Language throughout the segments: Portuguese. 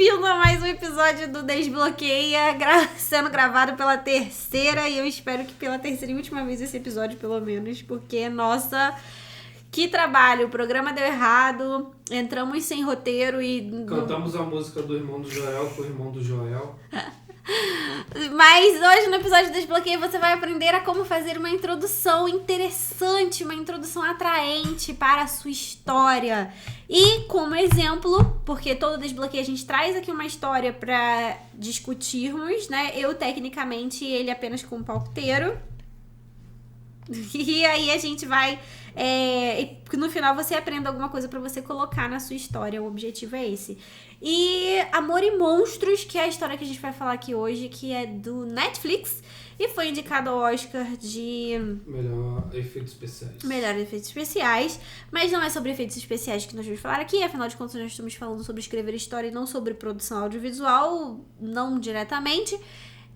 bem-vindo a mais um episódio do Desbloqueia, sendo gravado pela terceira, e eu espero que pela terceira e última vez esse episódio, pelo menos, porque, nossa, que trabalho, o programa deu errado, entramos sem roteiro e... Cantamos a música do irmão do Joel com o irmão do Joel. Mas hoje no episódio do Desbloqueio você vai aprender a como fazer uma introdução interessante, uma introdução atraente para a sua história. E como exemplo, porque todo Desbloqueio a gente traz aqui uma história para discutirmos, né? Eu tecnicamente, ele apenas com um palpiteiro. E aí a gente vai... no final você aprenda alguma coisa pra você colocar na sua história. O objetivo é esse. E Amor e Monstros, que é a história que a gente vai falar aqui hoje, que é do Netflix e foi indicado ao Oscar de... Melhor efeitos especiais. Melhor efeitos especiais. Mas não é sobre efeitos especiais que nós vamos falar aqui. Afinal de contas, nós estamos falando sobre escrever história e não sobre produção audiovisual, não diretamente.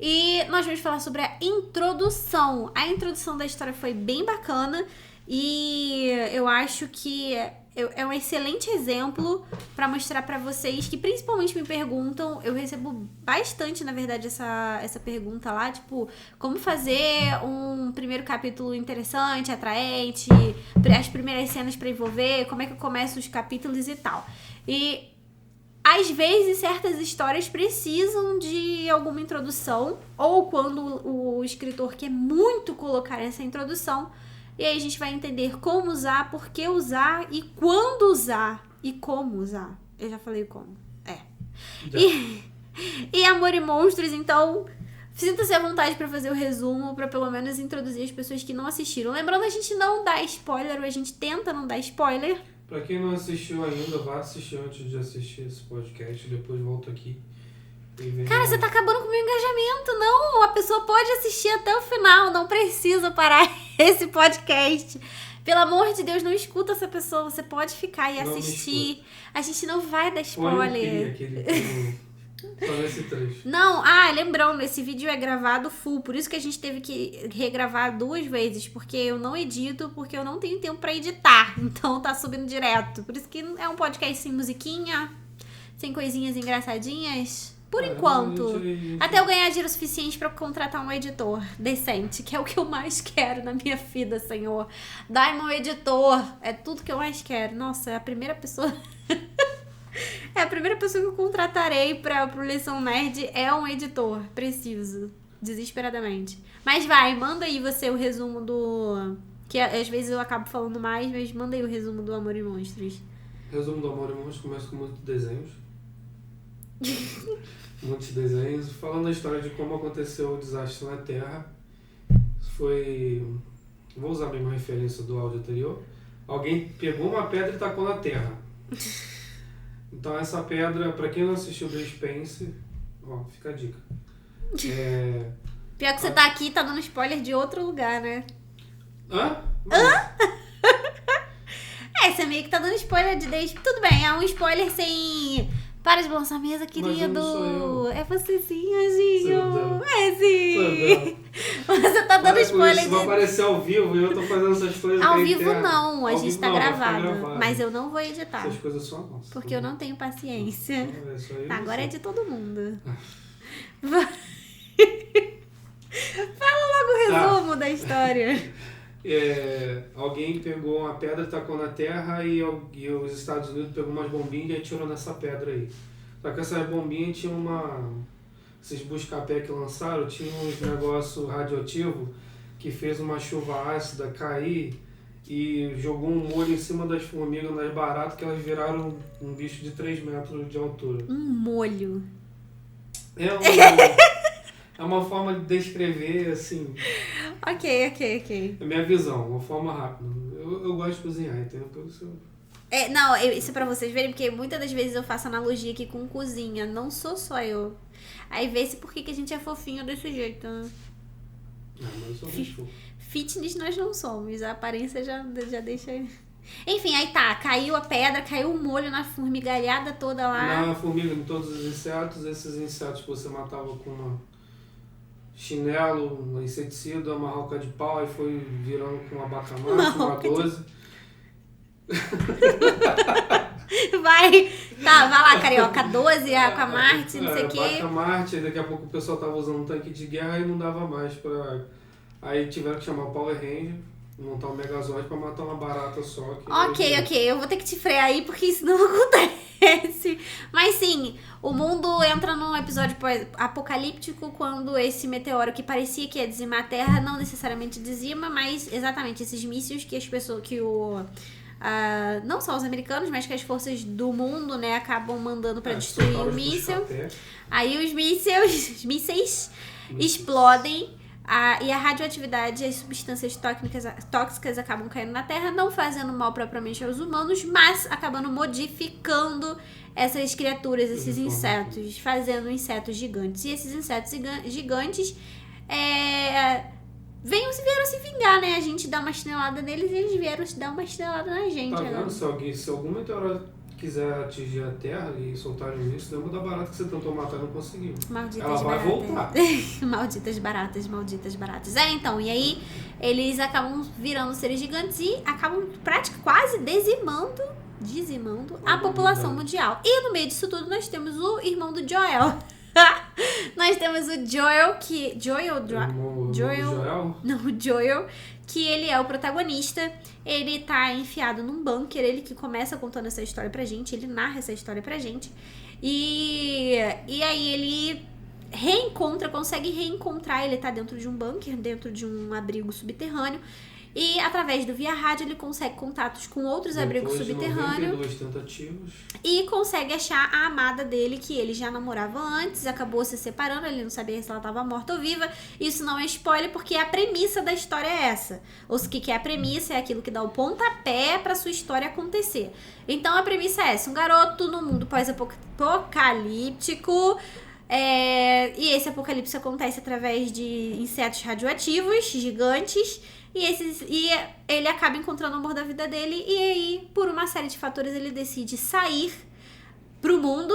E nós vamos falar sobre a introdução. A introdução da história foi bem bacana e eu acho que é um excelente exemplo para mostrar para vocês que principalmente me perguntam, eu recebo bastante, na verdade, essa pergunta lá, tipo, como fazer um primeiro capítulo interessante, atraente, as primeiras cenas para envolver, como é que eu começo os capítulos e tal. E às vezes, certas histórias precisam de alguma introdução, ou quando o escritor quer muito colocar essa introdução, e aí a gente vai entender como usar, por que usar, e quando usar, e como usar. Eu já falei como. E Amor e Monstros, então, sinta-se à vontade para fazer o resumo, para pelo menos introduzir as pessoas que não assistiram. Lembrando, a gente não dá spoiler, ou a gente tenta não dar spoiler. Pra quem não assistiu ainda, vá assistir antes de assistir esse podcast, depois volta aqui e vem. Cara, você tá acabando com o meu engajamento. Não, a pessoa pode assistir até o final, não precisa parar esse podcast. Pelo amor de Deus, não escuta essa pessoa, você pode ficar e Não assistir. A gente não vai dar Põe o spoiler. aquele só nesse trecho. Não, lembrando, esse vídeo é gravado full, por isso que a gente teve que regravar 2 vezes, porque eu não edito, porque eu não tenho tempo pra editar, então tá subindo direto. Por isso que é um podcast sem musiquinha, sem coisinhas engraçadinhas, por enquanto. Até eu ganhar dinheiro suficiente pra contratar um editor decente, que é o que eu mais quero na minha vida, Senhor. Dai-me um editor, é tudo que eu mais quero. Nossa, é a primeira pessoa... É a primeira pessoa que eu contratarei pro Lição Nerd é um editor. Preciso. Desesperadamente. Mas manda aí você o resumo do... Que às vezes eu acabo falando mais, mas manda aí o resumo do Amor e Monstros. Resumo do Amor e Monstros começa com muitos desenhos. Muitos desenhos. Falando a história de como aconteceu o desastre na Terra. Foi... Vou usar a mesma referência do áudio anterior. Alguém pegou uma pedra e tacou na Terra. Então essa pedra, pra quem não assistiu The Expanse, fica a dica. Pior que você tá aqui, tá dando spoiler de outro lugar, né? Hã? Você meio que tá dando spoiler de... Tudo bem, é um spoiler sem... Para de balançar a mesa, querido. Mas eu não sou eu. É você sim, Anjinho. É sim. Você tá dando spoiler de... Vai aparecer ao vivo e eu tô fazendo essas coisas. Ao vivo não, a gente tá gravado. Gravado. Mas eu não vou editar. Essas coisas são nossas. Porque eu não tenho paciência. Agora é de todo mundo. Fala logo o resumo da história. Alguém pegou uma pedra, tacou na terra e os Estados Unidos pegou umas bombinhas e atirou nessa pedra aí. Só que essas bombinhas tinham esses busca-pé que lançaram, tinha uns negócios radioativos que fez uma chuva ácida cair e jogou um molho em cima das formigas, nas baratas, que elas viraram um bicho de 3 metros de altura. Um molho. É uma forma de descrever, assim... Ok. É a minha visão, uma forma rápida. Eu gosto de cozinhar, entendeu? Isso é pra vocês verem, porque muitas das vezes eu faço analogia aqui com cozinha. Não sou só eu. Aí vê-se por que a gente é fofinho desse jeito, né? Não, mas eu sou muito fofo. Fitness nós não somos, a aparência já deixa... Enfim, aí caiu a pedra, caiu o molho na formigalhada toda lá. Na formiga, em todos os insetos, esses insetos que você matava com uma chinelo, um inseticida, uma roca de pau, e foi virando com uma bacamarte, uma 12. Vai lá, carioca, 12, Aquamarte, não sei o quê. Aquamarte, daqui a pouco o pessoal tava usando um tanque de guerra e não dava mais pra... Aí tiveram que chamar o Power Ranger, montar um Megazord pra matar uma barata só. Ok, eu vou ter que te frear aí porque isso não acontece. Mas sim, o mundo entra num episódio apocalíptico quando esse meteoro que parecia que ia dizimar a Terra não necessariamente dizima, mas exatamente esses mísseis que as pessoas, não só os americanos, mas que as forças do mundo, né, acabam mandando pra destruir o míssil. Aí os mísseis explodem. E a radioatividade e as substâncias tóxicas acabam caindo na Terra, não fazendo mal propriamente aos humanos, mas acabando modificando essas criaturas, esses insetos, fazendo insetos gigantes. E esses insetos gigantes vieram se vingar, né? A gente dá uma chinelada neles e eles vieram dar uma chinelada na gente. Tá vendo? Se algum meteoro quiser atingir a Terra e soltar o início, lembra da barata que você tentou matar e não conseguiu. Ela vai voltar. Malditas baratas. Então, e aí eles acabam virando seres gigantes e acabam quase dizimando a população mundial. E no meio disso tudo nós temos o irmão do Joel. Nós temos o Joel, Joel, que ele é o protagonista. Ele tá enfiado num bunker, ele que começa contando essa história pra gente, ele narra essa história pra gente. E aí ele consegue reencontrar, ele tá dentro de um bunker, dentro de um abrigo subterrâneo. E através do via rádio ele consegue contatos com outros abrigos subterrâneos. 92 tentativas. E consegue achar a amada dele, que ele já namorava antes, acabou se separando, ele não sabia se ela estava morta ou viva. Isso não é spoiler, porque a premissa da história é essa. Ou o que é a premissa? É aquilo que dá o pontapé pra sua história acontecer. Então a premissa é essa: um garoto no mundo pós-apocalíptico. E esse apocalipse acontece através de insetos radioativos gigantes. E ele acaba encontrando o amor da vida dele. E aí, por uma série de fatores, ele decide sair pro mundo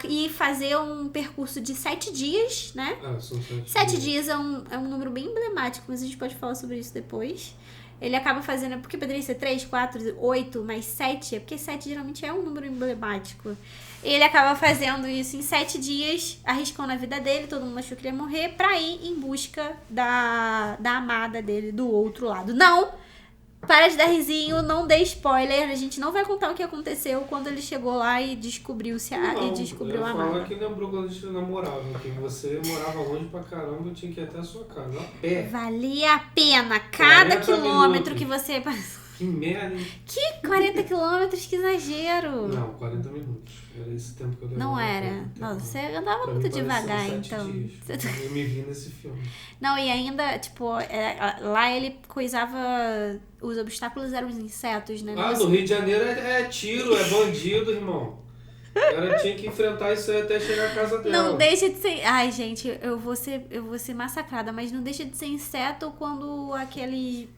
e fazer um percurso de 7 dias, né? São 7 dias é um número bem emblemático, mas a gente pode falar sobre isso depois. Ele acaba fazendo... Porque poderia ser 3, 4, 8, mais 7. É porque 7 geralmente é um número emblemático. Ele acaba fazendo isso em 7 dias, arriscando a vida dele, todo mundo achou que ele ia morrer, pra ir em busca da amada dele do outro lado. Não! Para de dar risinho, não dê spoiler, a gente não vai contar o que aconteceu quando ele chegou lá e descobriu a amada. Falar que lembrou quando a gente namorava, que você morava longe pra caramba, eu tinha que ir até a sua casa, a pé. Valia a pena, cada quilômetro que você... Que merda, hein? Que 40 quilômetros, que exagero. Não, 40 minutos. Era esse tempo que eu levava. Não era. Nossa, você andava muito devagar, então. Eu me vi nesse filme. Não, e ainda, tipo, lá ele coisava... Os obstáculos eram os insetos, né? No Rio de Janeiro é tiro, é bandido, irmão. Ela tinha que enfrentar isso aí até chegar à casa dela. Não deixa de ser... Ai, gente, eu vou ser massacrada, mas não deixa de ser inseto quando aqueles...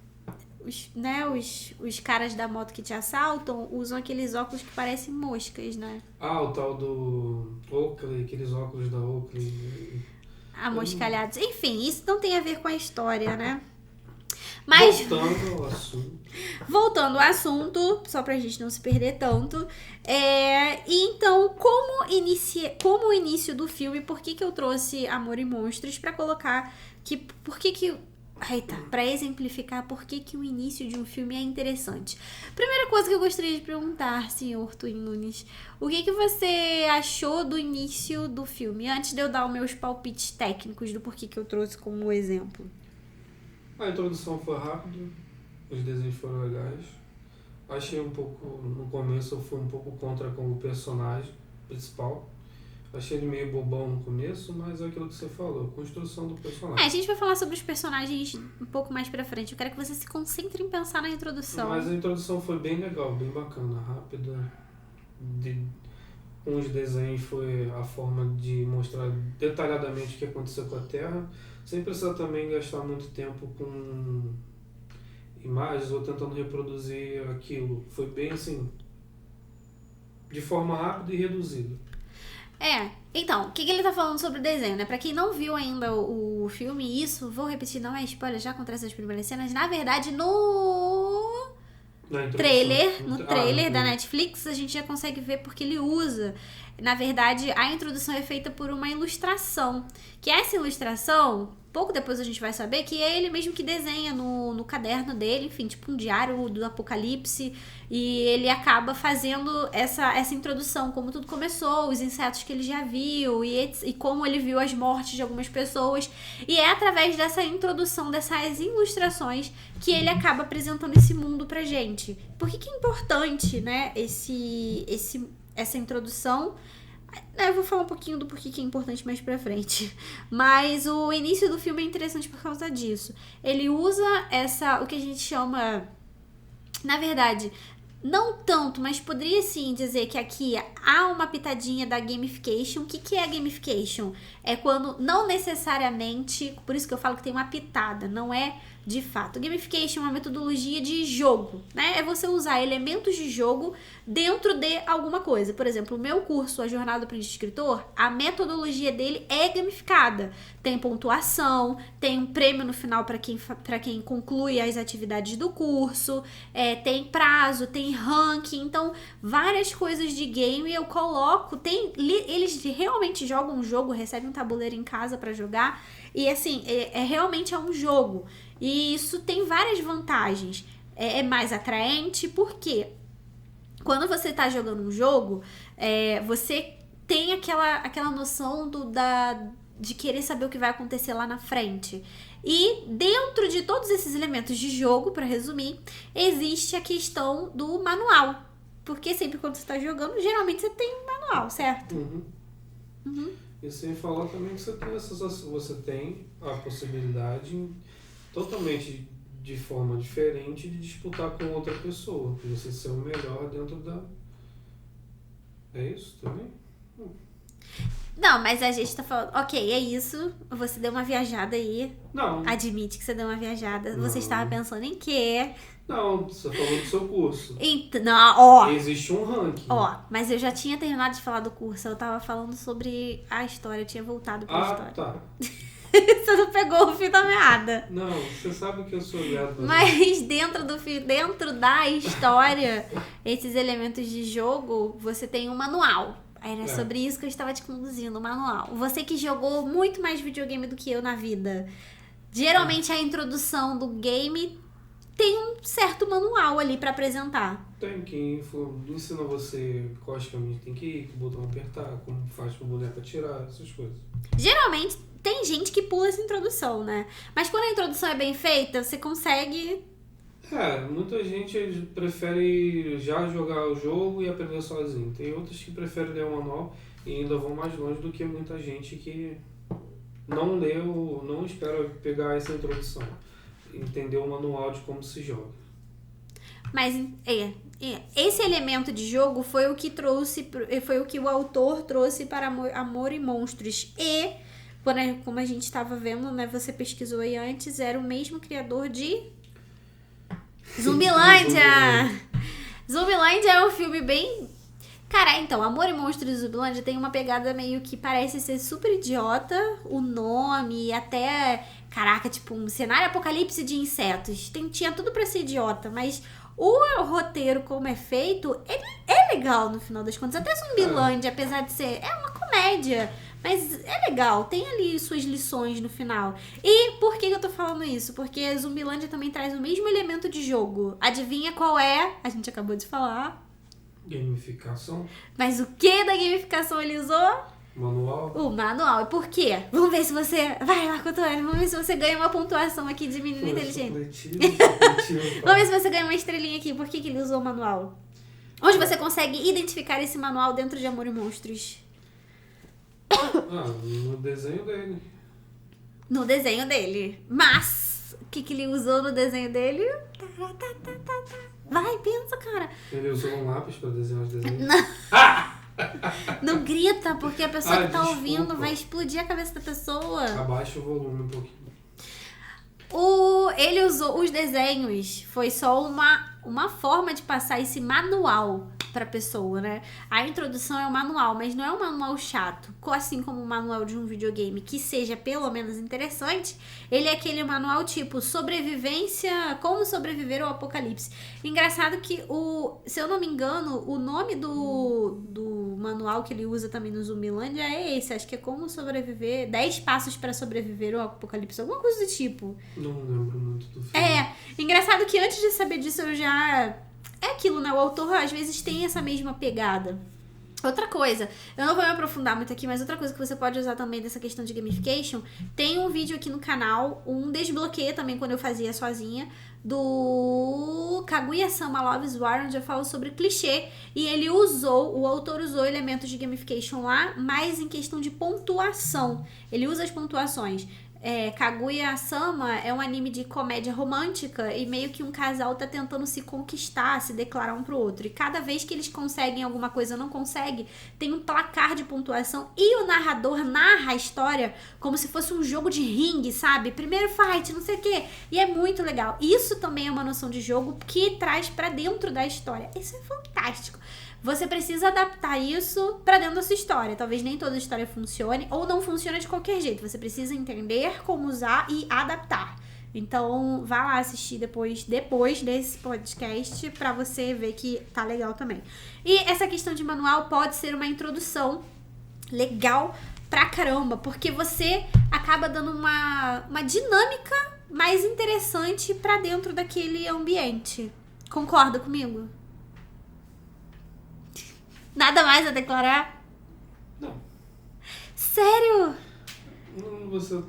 Os caras da moto que te assaltam usam aqueles óculos que parecem moscas, né? O tal do Oakley, aqueles óculos da Oakley. Amoscalhados. Enfim, isso não tem a ver com a história, né? Mas... Voltando ao assunto, só pra gente não se perder tanto. Então, como o início do filme, por que eu trouxe Amor e Monstros pra colocar pra exemplificar por que o início de um filme é interessante. Primeira coisa que eu gostaria de perguntar, senhor Twin Nunes, o que você achou do início do filme? Antes de eu dar os meus palpites técnicos do porquê que eu trouxe como exemplo. A introdução foi rápida, os desenhos foram legais. Achei um pouco, no começo eu fui um pouco contra com o personagem principal. Achei ele meio bobão no começo, mas é aquilo que você falou, construção do personagem. A gente vai falar sobre os personagens um pouco mais pra frente. Eu quero que você se concentre em pensar na introdução. Mas a introdução foi bem legal, bem bacana, rápida. Com os desenhos foi a forma de mostrar detalhadamente o que aconteceu com a Terra, sem precisar também gastar muito tempo com imagens ou tentando reproduzir aquilo. Foi bem assim, de forma rápida e reduzida. Então, o que ele tá falando sobre o desenho, né? Pra quem não viu ainda o filme, isso, vou repetir, não é spoiler, já acontece as primeiras cenas. Na verdade, No trailer da Netflix, a gente já consegue ver porque ele usa. Na verdade, a introdução é feita por uma ilustração. Que essa ilustração, pouco depois a gente vai saber que é ele mesmo que desenha no caderno dele, enfim, tipo um diário do apocalipse. E ele acaba fazendo essa introdução, como tudo começou, os insetos que ele já viu e como ele viu as mortes de algumas pessoas. E é através dessa introdução, dessas ilustrações, que ele acaba apresentando esse mundo pra gente. Por que é importante, né, essa introdução? Eu vou falar um pouquinho do porquê que é importante mais pra frente. Mas o início do filme é interessante por causa disso. Ele usa o que a gente chama... Na verdade, não tanto, mas poderia sim dizer que aqui há uma pitadinha da gamification. O que é a gamification? É quando não necessariamente... Por isso que eu falo que tem uma pitada, não é... De fato, gamification é uma metodologia de jogo, né? É você usar elementos de jogo dentro de alguma coisa. Por exemplo, o meu curso, A Jornada do Aprendiz de Escritor, a metodologia dele é gamificada. Tem pontuação, tem um prêmio no final para quem conclui as atividades do curso, tem prazo, tem ranking. Então, várias coisas de game eu coloco. Eles realmente jogam um jogo, recebem um tabuleiro em casa para jogar. E assim, realmente é um jogo. E isso tem várias vantagens. É mais atraente porque quando você tá jogando um jogo, você tem aquela noção de querer saber o que vai acontecer lá na frente. E dentro de todos esses elementos de jogo, para resumir, existe a questão do manual. Porque sempre quando você tá jogando, geralmente você tem um manual, certo? Uhum. E sem falar também que você tem a possibilidade totalmente de forma diferente de disputar com outra pessoa, de você ser o melhor dentro da... É isso também? Não, mas a gente tá falando... Ok, é isso. Você deu uma viajada aí. Não. Admite que você deu uma viajada. Não. Você estava pensando em quê? Não, você falou do seu curso. Existe um ranking. Mas eu já tinha terminado de falar do curso. Eu tava falando sobre a história. Eu tinha voltado pra história. Tá. Você não pegou o fio da meada. Não, você sabe que eu sou ligado. Mas dentro da história, esses elementos de jogo, você tem um manual. Era sobre isso que eu estava te conduzindo, o manual. Você que jogou muito mais videogame do que eu na vida. Geralmente a introdução do game tem um certo manual ali pra apresentar. Tem que ensina você quais caminhos tem que ir, que botão apertar, como faz pro boneco atirar, essas coisas. Geralmente tem gente que pula essa introdução, né? Mas quando a introdução é bem feita, você consegue... Muita gente prefere já jogar o jogo e aprender sozinho. Tem outros que preferem ler o manual e ainda vão mais longe do que muita gente que não leu, não espera pegar essa introdução. Entender o manual de como se joga. Mas esse elemento de jogo foi o que o autor trouxe para Amor e Monstros. E, como a gente estava vendo, né, você pesquisou aí antes, era o mesmo criador de Zumbilândia! Zumbilândia é um filme bem... Cara, então, Amor e Monstros e Zumbilândia tem uma pegada meio que parece ser super idiota, o nome, até, caraca, tipo um cenário apocalipse de insetos. Tinha tudo pra ser idiota, mas o roteiro como é feito, ele é legal no final das contas. Até Zumbilândia, apesar de ser... É uma comédia, mas é legal, tem ali suas lições no final. E por que eu tô falando isso? Porque Zumbilândia também traz o mesmo elemento de jogo. Adivinha qual é? A gente acabou de falar... Gamificação. Mas o que da gamificação ele usou? Manual. O manual. E por quê? Vamos ver se você... Vai lá, Cotuane. Vamos ver se você ganha uma pontuação aqui de menina inteligente. Vamos ver se você ganha uma estrelinha aqui. Por que ele usou o manual? Onde você consegue identificar esse manual dentro de Amor e Monstros? No desenho dele. No desenho dele. Mas, o que ele usou no desenho dele? Vai, pensa, cara. Ele usou um lápis pra desenhar os desenhos? Não grita, porque a pessoa que tá ouvindo vai explodir a cabeça da pessoa. Abaixa o volume um pouquinho. Ele usou os desenhos. Foi só uma forma de passar esse manual. pra pessoa, né? A introdução é um manual, mas não é um manual chato, assim como o manual de um videogame que seja pelo menos interessante. Ele é aquele manual tipo sobrevivência, como sobreviver ao apocalipse. Engraçado que se eu não me engano, o nome do manual que ele usa também no Zumbilândia é esse, acho que é como sobreviver, 10 passos para sobreviver ao apocalipse, alguma coisa do tipo. Não lembro muito do filme. Engraçado que antes de saber disso eu já... É aquilo, né? O autor às vezes tem essa mesma pegada. Outra coisa, eu não vou me aprofundar muito aqui, mas outra coisa que você pode usar também dessa questão de gamification, tem um vídeo aqui no canal, um desbloqueio também quando eu fazia sozinha, do Kaguya-sama Loves War, onde eu falo sobre clichê, e o autor usou elementos de gamification lá, mas em questão de pontuação. Ele usa as pontuações. Kaguya-sama é um anime de comédia romântica e meio que um casal tá tentando se conquistar, se declarar um pro outro. E cada vez que eles conseguem alguma coisa ou não conseguem, tem um placar de pontuação e o narrador narra a história como se fosse um jogo de ringue, sabe? Primeiro fight, não sei o quê. E é muito legal. Isso também é uma noção de jogo que traz pra dentro da história. Isso é fantástico. Você precisa adaptar isso pra dentro da sua história. Talvez nem toda história funcione ou não funcione de qualquer jeito. Você precisa entender como usar e adaptar. Então, vá lá assistir depois desse podcast pra você ver que tá legal também. E essa questão de manual pode ser uma introdução legal pra caramba, porque você acaba dando uma dinâmica mais interessante pra dentro daquele ambiente. Concorda comigo? Nada mais a declarar? Não. Sério? Você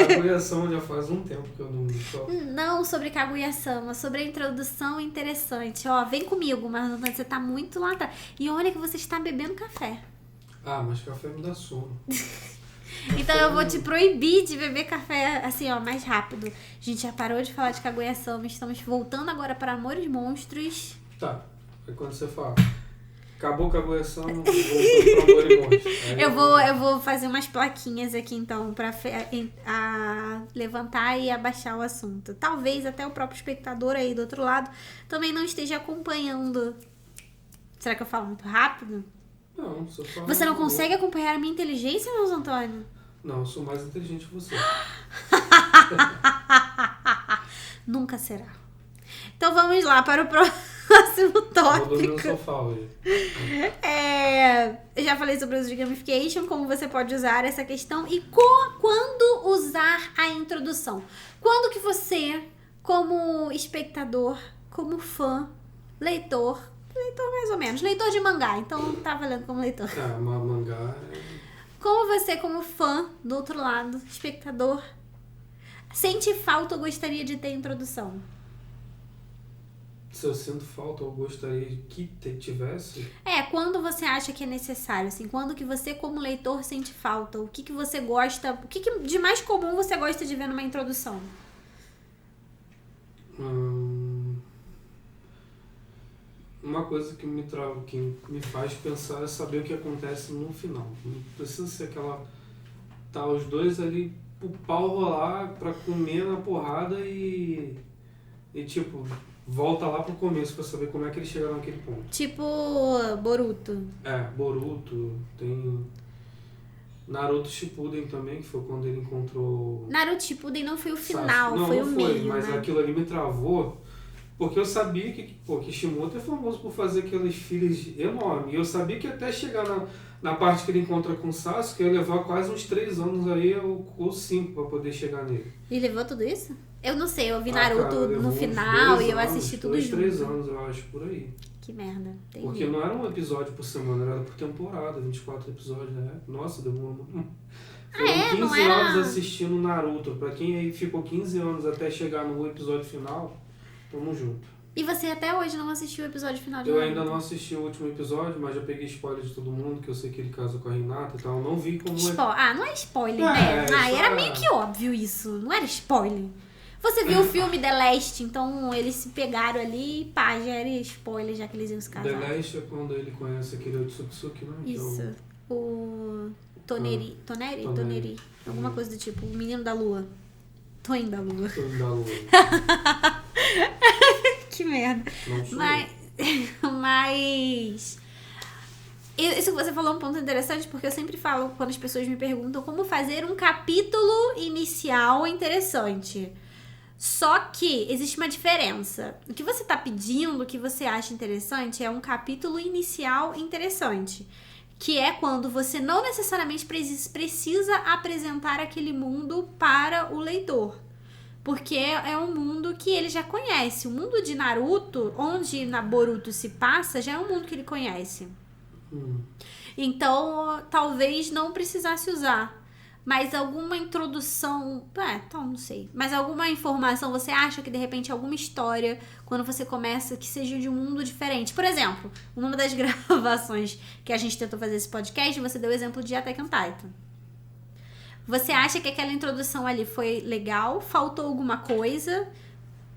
Kaguya-sama já faz um tempo que eu não toco. Não sobre Kaguya-sama, sobre a introdução interessante. Ó, vem comigo, mas você tá muito lá atrás. E olha que você está bebendo café. Mas café me dá sono. Então eu vou te proibir de beber café assim, ó, mais rápido. A gente já parou de falar de Kaguya-sama, estamos voltando agora para Amores Monstros. Tá. Aí quando você fala, acabou Kaguya-sama, voltou pra Amor e Monstro. Eu vou fazer umas plaquinhas aqui então pra levantar e abaixar o assunto. Talvez até o próprio espectador aí do outro lado também não esteja acompanhando. Será que eu falo muito rápido? Não, você fala. Você não consegue acompanhar a minha inteligência, Luiz Antônio? Não, eu sou mais inteligente que você. Nunca será. Então vamos lá para o próximo tópico. Vou dormir no sofá hoje. Eu já falei sobre o uso de gamification, como você pode usar essa questão e quando usar a introdução. Quando que você, como espectador, como fã, leitor mais ou menos, leitor de mangá, então tá valendo como leitor. Mangá Como você, como fã, do outro lado, espectador, sente falta ou gostaria de ter introdução? Se eu sinto falta, eu gostaria que tivesse. Quando você acha que é necessário, assim, quando que você como leitor sente falta, o que você gosta, o que de mais comum você gosta de ver numa introdução? Uma coisa que me faz pensar é saber o que acontece no final. Não precisa ser aquela... Tá os dois ali, o pau rolar pra comer na porrada e tipo... Volta lá pro começo pra saber como é que eles chegaram naquele ponto. Tipo Boruto. Boruto. Tem Naruto Shippuden também, que foi quando ele encontrou... Naruto Shippuden não foi o final, não, foi não o foi, meio, mas né? aquilo ali me travou, porque eu sabia que Kishimoto é famoso por fazer aqueles filhos enormes. E eu sabia que até chegar na parte que ele encontra com o Sasuke, ia levar quase uns 3 anos aí, ou 5, pra poder chegar nele. E levou tudo isso? Eu não sei, eu vi Naruto cara, no final e eu anos, assisti tudo 2, junto. 3 anos, eu acho, por aí. Que merda. Entendi. Porque não era um episódio por semana, era por temporada, 24 episódios, né? Nossa, demorou muito. Foram 15 anos assistindo Naruto. Pra quem aí ficou 15 anos até chegar no episódio final, tamo junto. E você até hoje não assistiu o episódio final de Eu Naruto? ainda não assisti o último episódio, mas já peguei spoiler de todo mundo, que eu sei que ele casa com a Hinata e tal. Não vi como não é spoiler, né? Era meio que óbvio isso. Não era spoiler. Você viu o filme The Last, então eles se pegaram ali e pá, já era spoiler, já que eles iam se casar. The Last é quando ele conhece aquele Otsutsuki, né? Isso. O Toneri. Toneri. Alguma coisa do tipo. O menino da lua. Toin da lua. Toin da lua. Que merda. Não sou Mas, Mas isso que você falou é um ponto interessante, porque eu sempre falo, quando as pessoas me perguntam como fazer um capítulo inicial interessante. Só que existe uma diferença. O que você tá pedindo, o que você acha interessante, é um capítulo inicial interessante. Que é quando você não necessariamente precisa apresentar aquele mundo para o leitor. Porque é um mundo que ele já conhece. O mundo de Naruto, onde na Boruto se passa, já é um mundo que ele conhece. Então, talvez não precisasse usar. Mas alguma introdução... então não sei. Mas alguma informação, você acha que de repente alguma história, quando você começa, que seja de um mundo diferente. Por exemplo, numa das gravações que a gente tentou fazer esse podcast, você deu o exemplo de Attack on Titan. Você acha que aquela introdução ali foi legal? Faltou alguma coisa?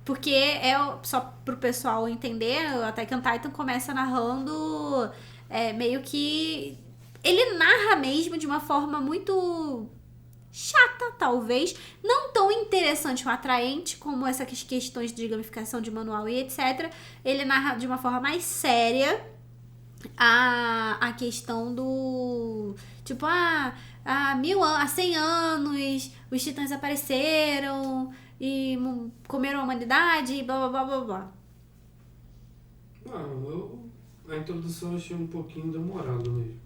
Porque só pro pessoal entender, o Attack on Titan começa narrando meio que... Ele narra mesmo de uma forma muito chata, talvez. Não tão interessante ou atraente como essas questões de gamificação de manual e etc. Ele narra de uma forma mais séria a questão do... Tipo, há 100 anos, os titãs apareceram e comeram a humanidade e blá, blá, blá, blá, blá. A introdução eu achei um pouquinho demorada mesmo.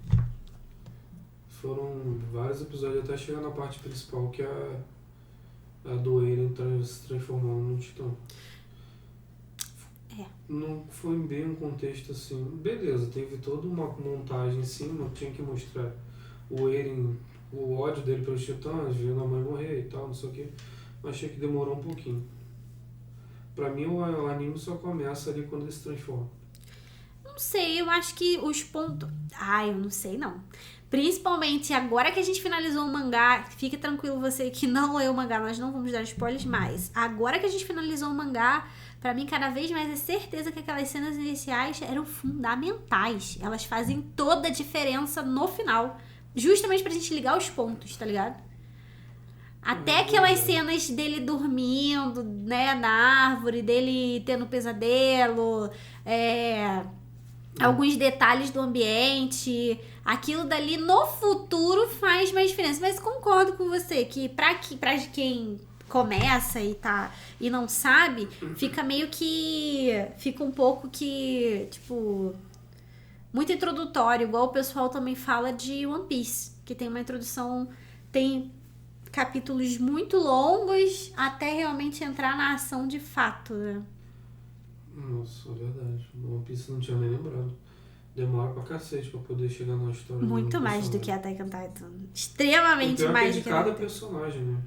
Foram vários episódios até chegar na parte principal, que é a do Eren se transformando num titã. Não foi bem um contexto assim. Beleza, teve toda uma montagem em cima, tinha que mostrar o Eren, o ódio dele pelos titãs, vendo a mãe morrer e tal, não sei o que. Mas achei que demorou um pouquinho. Pra mim o anime só começa ali quando ele se transforma. Não sei, eu acho que os pontos... eu não sei não. Principalmente agora que a gente finalizou o mangá, fique tranquilo você que não leu o mangá, nós não vamos dar spoilers mais. Agora que a gente finalizou o mangá, pra mim cada vez mais é certeza que aquelas cenas iniciais eram fundamentais. Elas fazem toda a diferença no final. Justamente pra gente ligar os pontos, tá ligado? Até aquelas cenas dele dormindo, né, na árvore, dele tendo pesadelo, alguns detalhes do ambiente, aquilo dali no futuro faz mais diferença. Mas concordo com você que pra quem começa e não sabe, fica meio que... Fica um pouco que, tipo... Muito introdutório, igual o pessoal também fala de One Piece, que tem uma introdução... Tem capítulos muito longos até realmente entrar na ação de fato, né? Nossa, é verdade. O One Piece não tinha nem lembrado. Demora pra cacete pra poder chegar na história. Muito mais do que Attack on Titan. Extremamente mais do que cada personagem, né?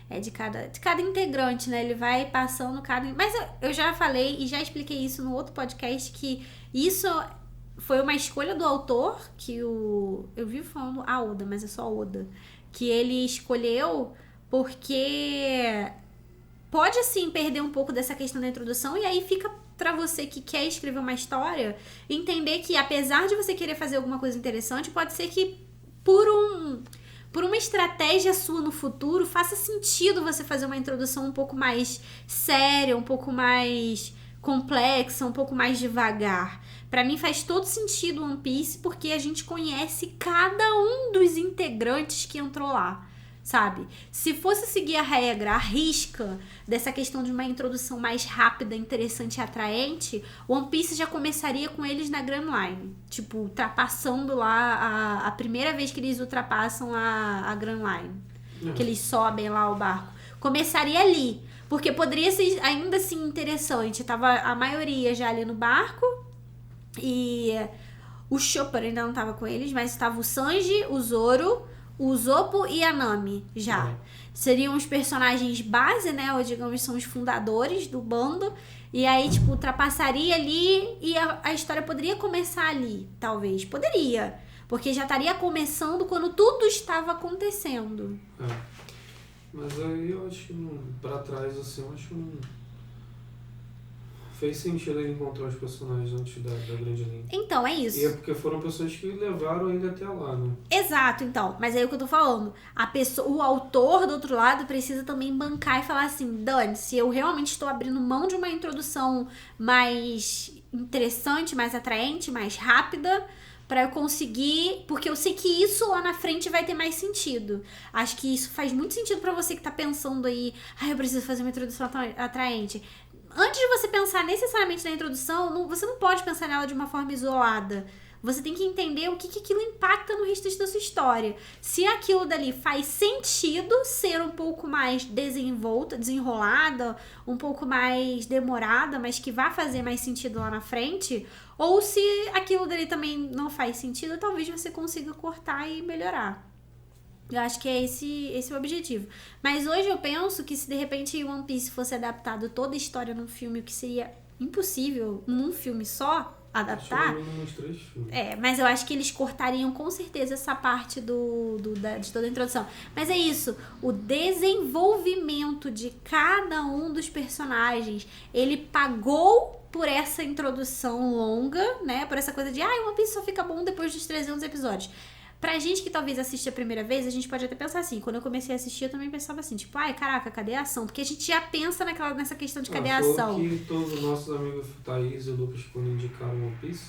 É de cada integrante, né? Ele vai passando cada... Mas eu já falei e já expliquei isso no outro podcast, que isso foi uma escolha do autor, que eu vivo falando a Oda, mas é só Oda, que ele escolheu porque pode, assim, perder um pouco dessa questão da introdução, e aí fica pra você que quer escrever uma história, entender que apesar de você querer fazer alguma coisa interessante, pode ser que por uma estratégia sua no futuro, faça sentido você fazer uma introdução um pouco mais séria, um pouco mais complexa, um pouco mais devagar. Pra mim faz todo sentido One Piece, porque a gente conhece cada um dos integrantes que entrou lá, sabe? Se fosse seguir a regra, a risca dessa questão de uma introdução mais rápida, interessante e atraente, One Piece já começaria com eles na Grand Line. Tipo, ultrapassando lá a primeira vez que eles ultrapassam a Grand Line. Que eles sobem lá o barco. Começaria ali. Porque poderia ser ainda assim interessante. Tava a maioria já ali no barco. E o Chopper ainda não tava com eles, mas estava o Sanji, o Zoro, o Zoppo e a Nami já. Seriam os personagens base, né? Ou digamos, são os fundadores do bando. E aí, tipo, ultrapassaria ali e a história poderia começar ali, talvez. Poderia. Porque já estaria começando quando tudo estava acontecendo. Mas aí eu acho que pra trás, assim, eu acho que não fez sentido ele encontrar os personagens antes da grande linha. Então, é isso. E é porque foram pessoas que levaram ele até lá, né? Exato, então. Mas é o que eu tô falando. O autor, do outro lado, precisa também bancar e falar assim, Dani, se eu realmente estou abrindo mão de uma introdução mais interessante, mais atraente, mais rápida, pra eu conseguir, porque eu sei que isso lá na frente vai ter mais sentido. Acho que isso faz muito sentido pra você que tá pensando aí, eu preciso fazer uma introdução atraente. Antes de você pensar necessariamente na introdução, você não pode pensar nela de uma forma isolada. Você tem que entender o que aquilo impacta no restante da sua história. Se aquilo dali faz sentido ser um pouco mais desenrolada, um pouco mais demorada, mas que vai fazer mais sentido lá na frente, ou se aquilo dali também não faz sentido, talvez você consiga cortar e melhorar. Eu acho que é esse o objetivo. Mas hoje eu penso que se de repente One Piece fosse adaptado toda a história num filme, o que seria impossível num filme só adaptar. Mas eu acho que eles cortariam com certeza essa parte de toda a introdução. Mas é isso, o desenvolvimento de cada um dos personagens, ele pagou por essa introdução longa, né? Por essa coisa de, One Piece só fica bom depois dos 300 episódios. Pra gente que talvez assiste a primeira vez, a gente pode até pensar assim. Quando eu comecei a assistir, eu também pensava assim, tipo, caraca, cadê a ação? Porque a gente já pensa nessa questão de cadê a ação. Que todos os nossos amigos Thaís e Lucas, quando indicaram One Piece,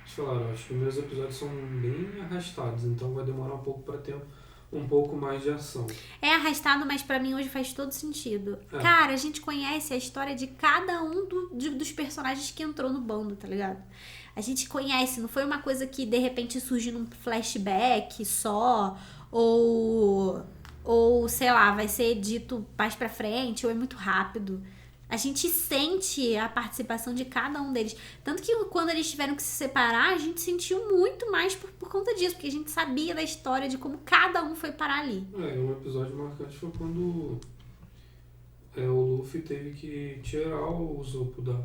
eles falaram, acho que os meus episódios são bem arrastados, então vai demorar um pouco pra ter um pouco mais de ação. É arrastado, mas pra mim hoje faz todo sentido. Cara, a gente conhece a história de cada um dos personagens que entrou no bando, tá ligado? A gente conhece, não foi uma coisa que de repente surge num flashback só, ou sei lá, vai ser dito mais pra frente, ou é muito rápido. A gente sente a participação de cada um deles. Tanto que quando eles tiveram que se separar, a gente sentiu muito mais por conta disso, porque a gente sabia da história de como cada um foi parar ali. Um episódio marcante foi quando o Luffy teve que tirar o Zoppo do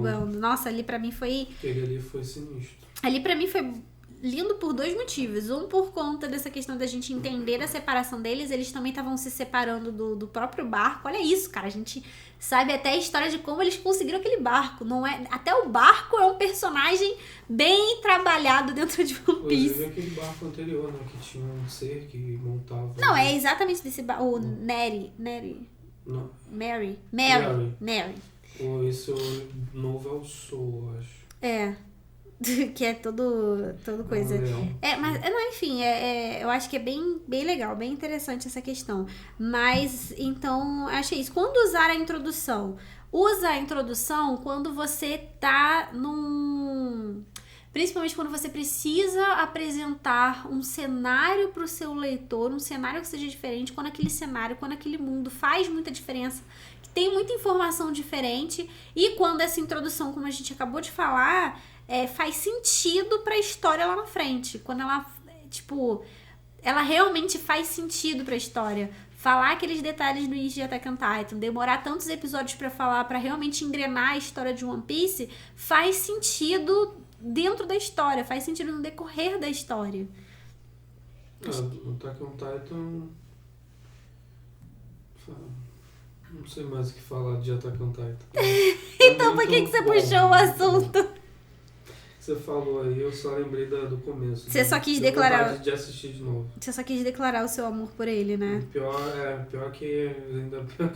bando. Nossa, ali pra mim foi... Ele ali foi sinistro. Ali pra mim foi lindo por dois motivos. Um, por conta dessa questão da gente entender a separação deles. Eles também estavam se separando do próprio barco. Olha isso, cara. A gente sabe até a história de como eles conseguiram aquele barco. Não é... Até o barco é um personagem bem trabalhado dentro de One Piece. Inclusive aquele barco anterior, né? Que tinha um ser que montava... Não, é exatamente desse barco. O Neri. Não. Mary. Esse novo é o Soul, acho. Que é todo coisa. Enfim, eu acho que é bem legal, bem interessante essa questão. Mas, então, achei isso. Quando usar a introdução? Usa a introdução quando você tá principalmente quando você precisa apresentar um cenário pro seu leitor, um cenário que seja diferente, quando aquele mundo faz muita diferença, tem muita informação diferente, e quando essa introdução, como a gente acabou de falar, faz sentido pra história lá na frente. Quando ela realmente faz sentido pra história. Falar aqueles detalhes no início de Attack on Titan, demorar tantos episódios pra falar, pra realmente engrenar a história de One Piece, faz sentido dentro da história, faz sentido no decorrer da história. No Attack on Titan... Não sei mais o que falar de Attack on Titan. Então por que você puxou o assunto? Você falou aí, eu só lembrei do começo. Você só quis declarar... de assistir de novo. Você só quis declarar o seu amor por ele, né? Pior que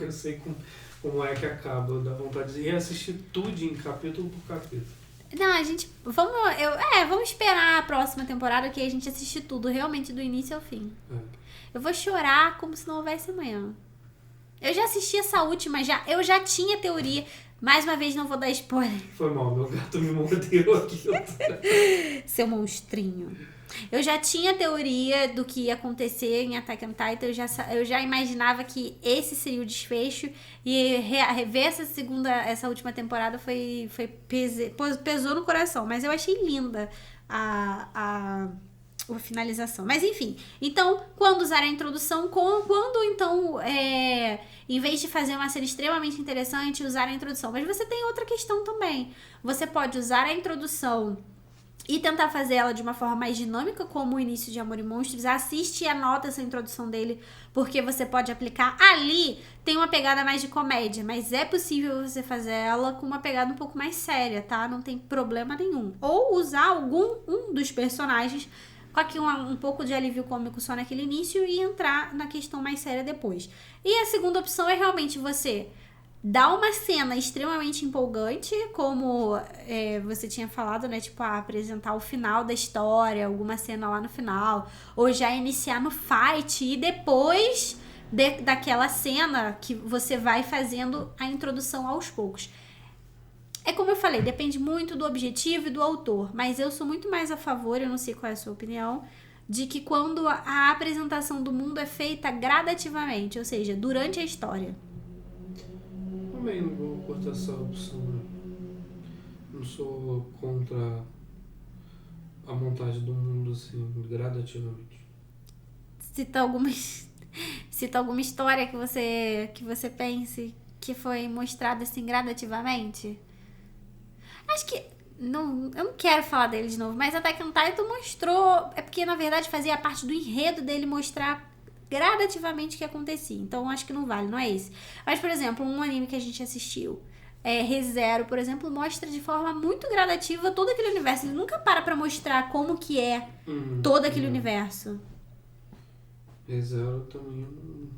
eu sei como é que acaba. Dá vontade de reassistir tudo capítulo por capítulo. Não, a gente... Vamos esperar a próxima temporada, que a gente assiste tudo, realmente, do início ao fim. Eu vou chorar como se não houvesse amanhã. Eu já assisti essa última, eu já tinha teoria. Mais uma vez, não vou dar spoiler. Foi mal, meu gato me mordeu aqui. Seu monstrinho. Eu já tinha teoria do que ia acontecer em Attack on Titan. Eu já imaginava que esse seria o desfecho. E rever essa última temporada pesou no coração. Mas eu achei linda a finalização. Mas enfim, então, quando usar a introdução, em vez de fazer uma cena extremamente interessante, usar a introdução. Mas você tem outra questão também. Você pode usar a introdução e tentar fazer ela de uma forma mais dinâmica, como o início de Amor e Monstros. Assiste e anota essa introdução dele, porque você pode aplicar. Ali tem uma pegada mais de comédia, mas é possível você fazer ela com uma pegada um pouco mais séria, tá? Não tem problema nenhum. Ou usar um dos personagens com aqui um pouco de alívio cômico só naquele início e entrar na questão mais séria depois. E a segunda opção é realmente você dá uma cena extremamente empolgante, como você tinha falado, né? Tipo, apresentar o final da história, alguma cena lá no final, ou já iniciar no fight e depois daquela cena que você vai fazendo a introdução aos poucos. É como eu falei, depende muito do objetivo e do autor, mas eu sou muito mais a favor, eu não sei qual é a sua opinião, de que quando a apresentação do mundo é feita gradativamente, ou seja, durante a história. Também não vou cortar essa opção, né? Não sou contra a montagem do mundo assim, gradativamente. Cita alguma história que você pense que foi mostrada assim gradativamente? Acho que não, eu não quero falar dele de novo, mas Attack on Titan mostrou, é porque na verdade fazia parte do enredo dele mostrar gradativamente o que acontecia. Então acho que não vale, não é esse. Mas por exemplo, um anime que a gente assistiu, Re:Zero, por exemplo, mostra de forma muito gradativa todo aquele universo. Ele nunca para mostrar como que é todo aquele universo. Re:Zero também não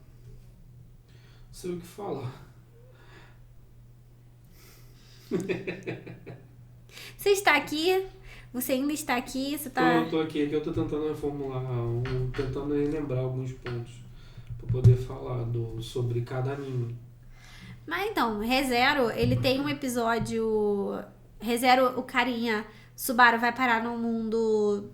sei o que falar. Você está aqui? Você ainda está aqui? Você tá... Tô aqui, que eu tô tentando reformular, tentando relembrar alguns pontos pra poder falar sobre cada anime. Mas então, Re:Zero, ele tem um episódio... Re:Zero, o carinha Subaru vai parar num mundo...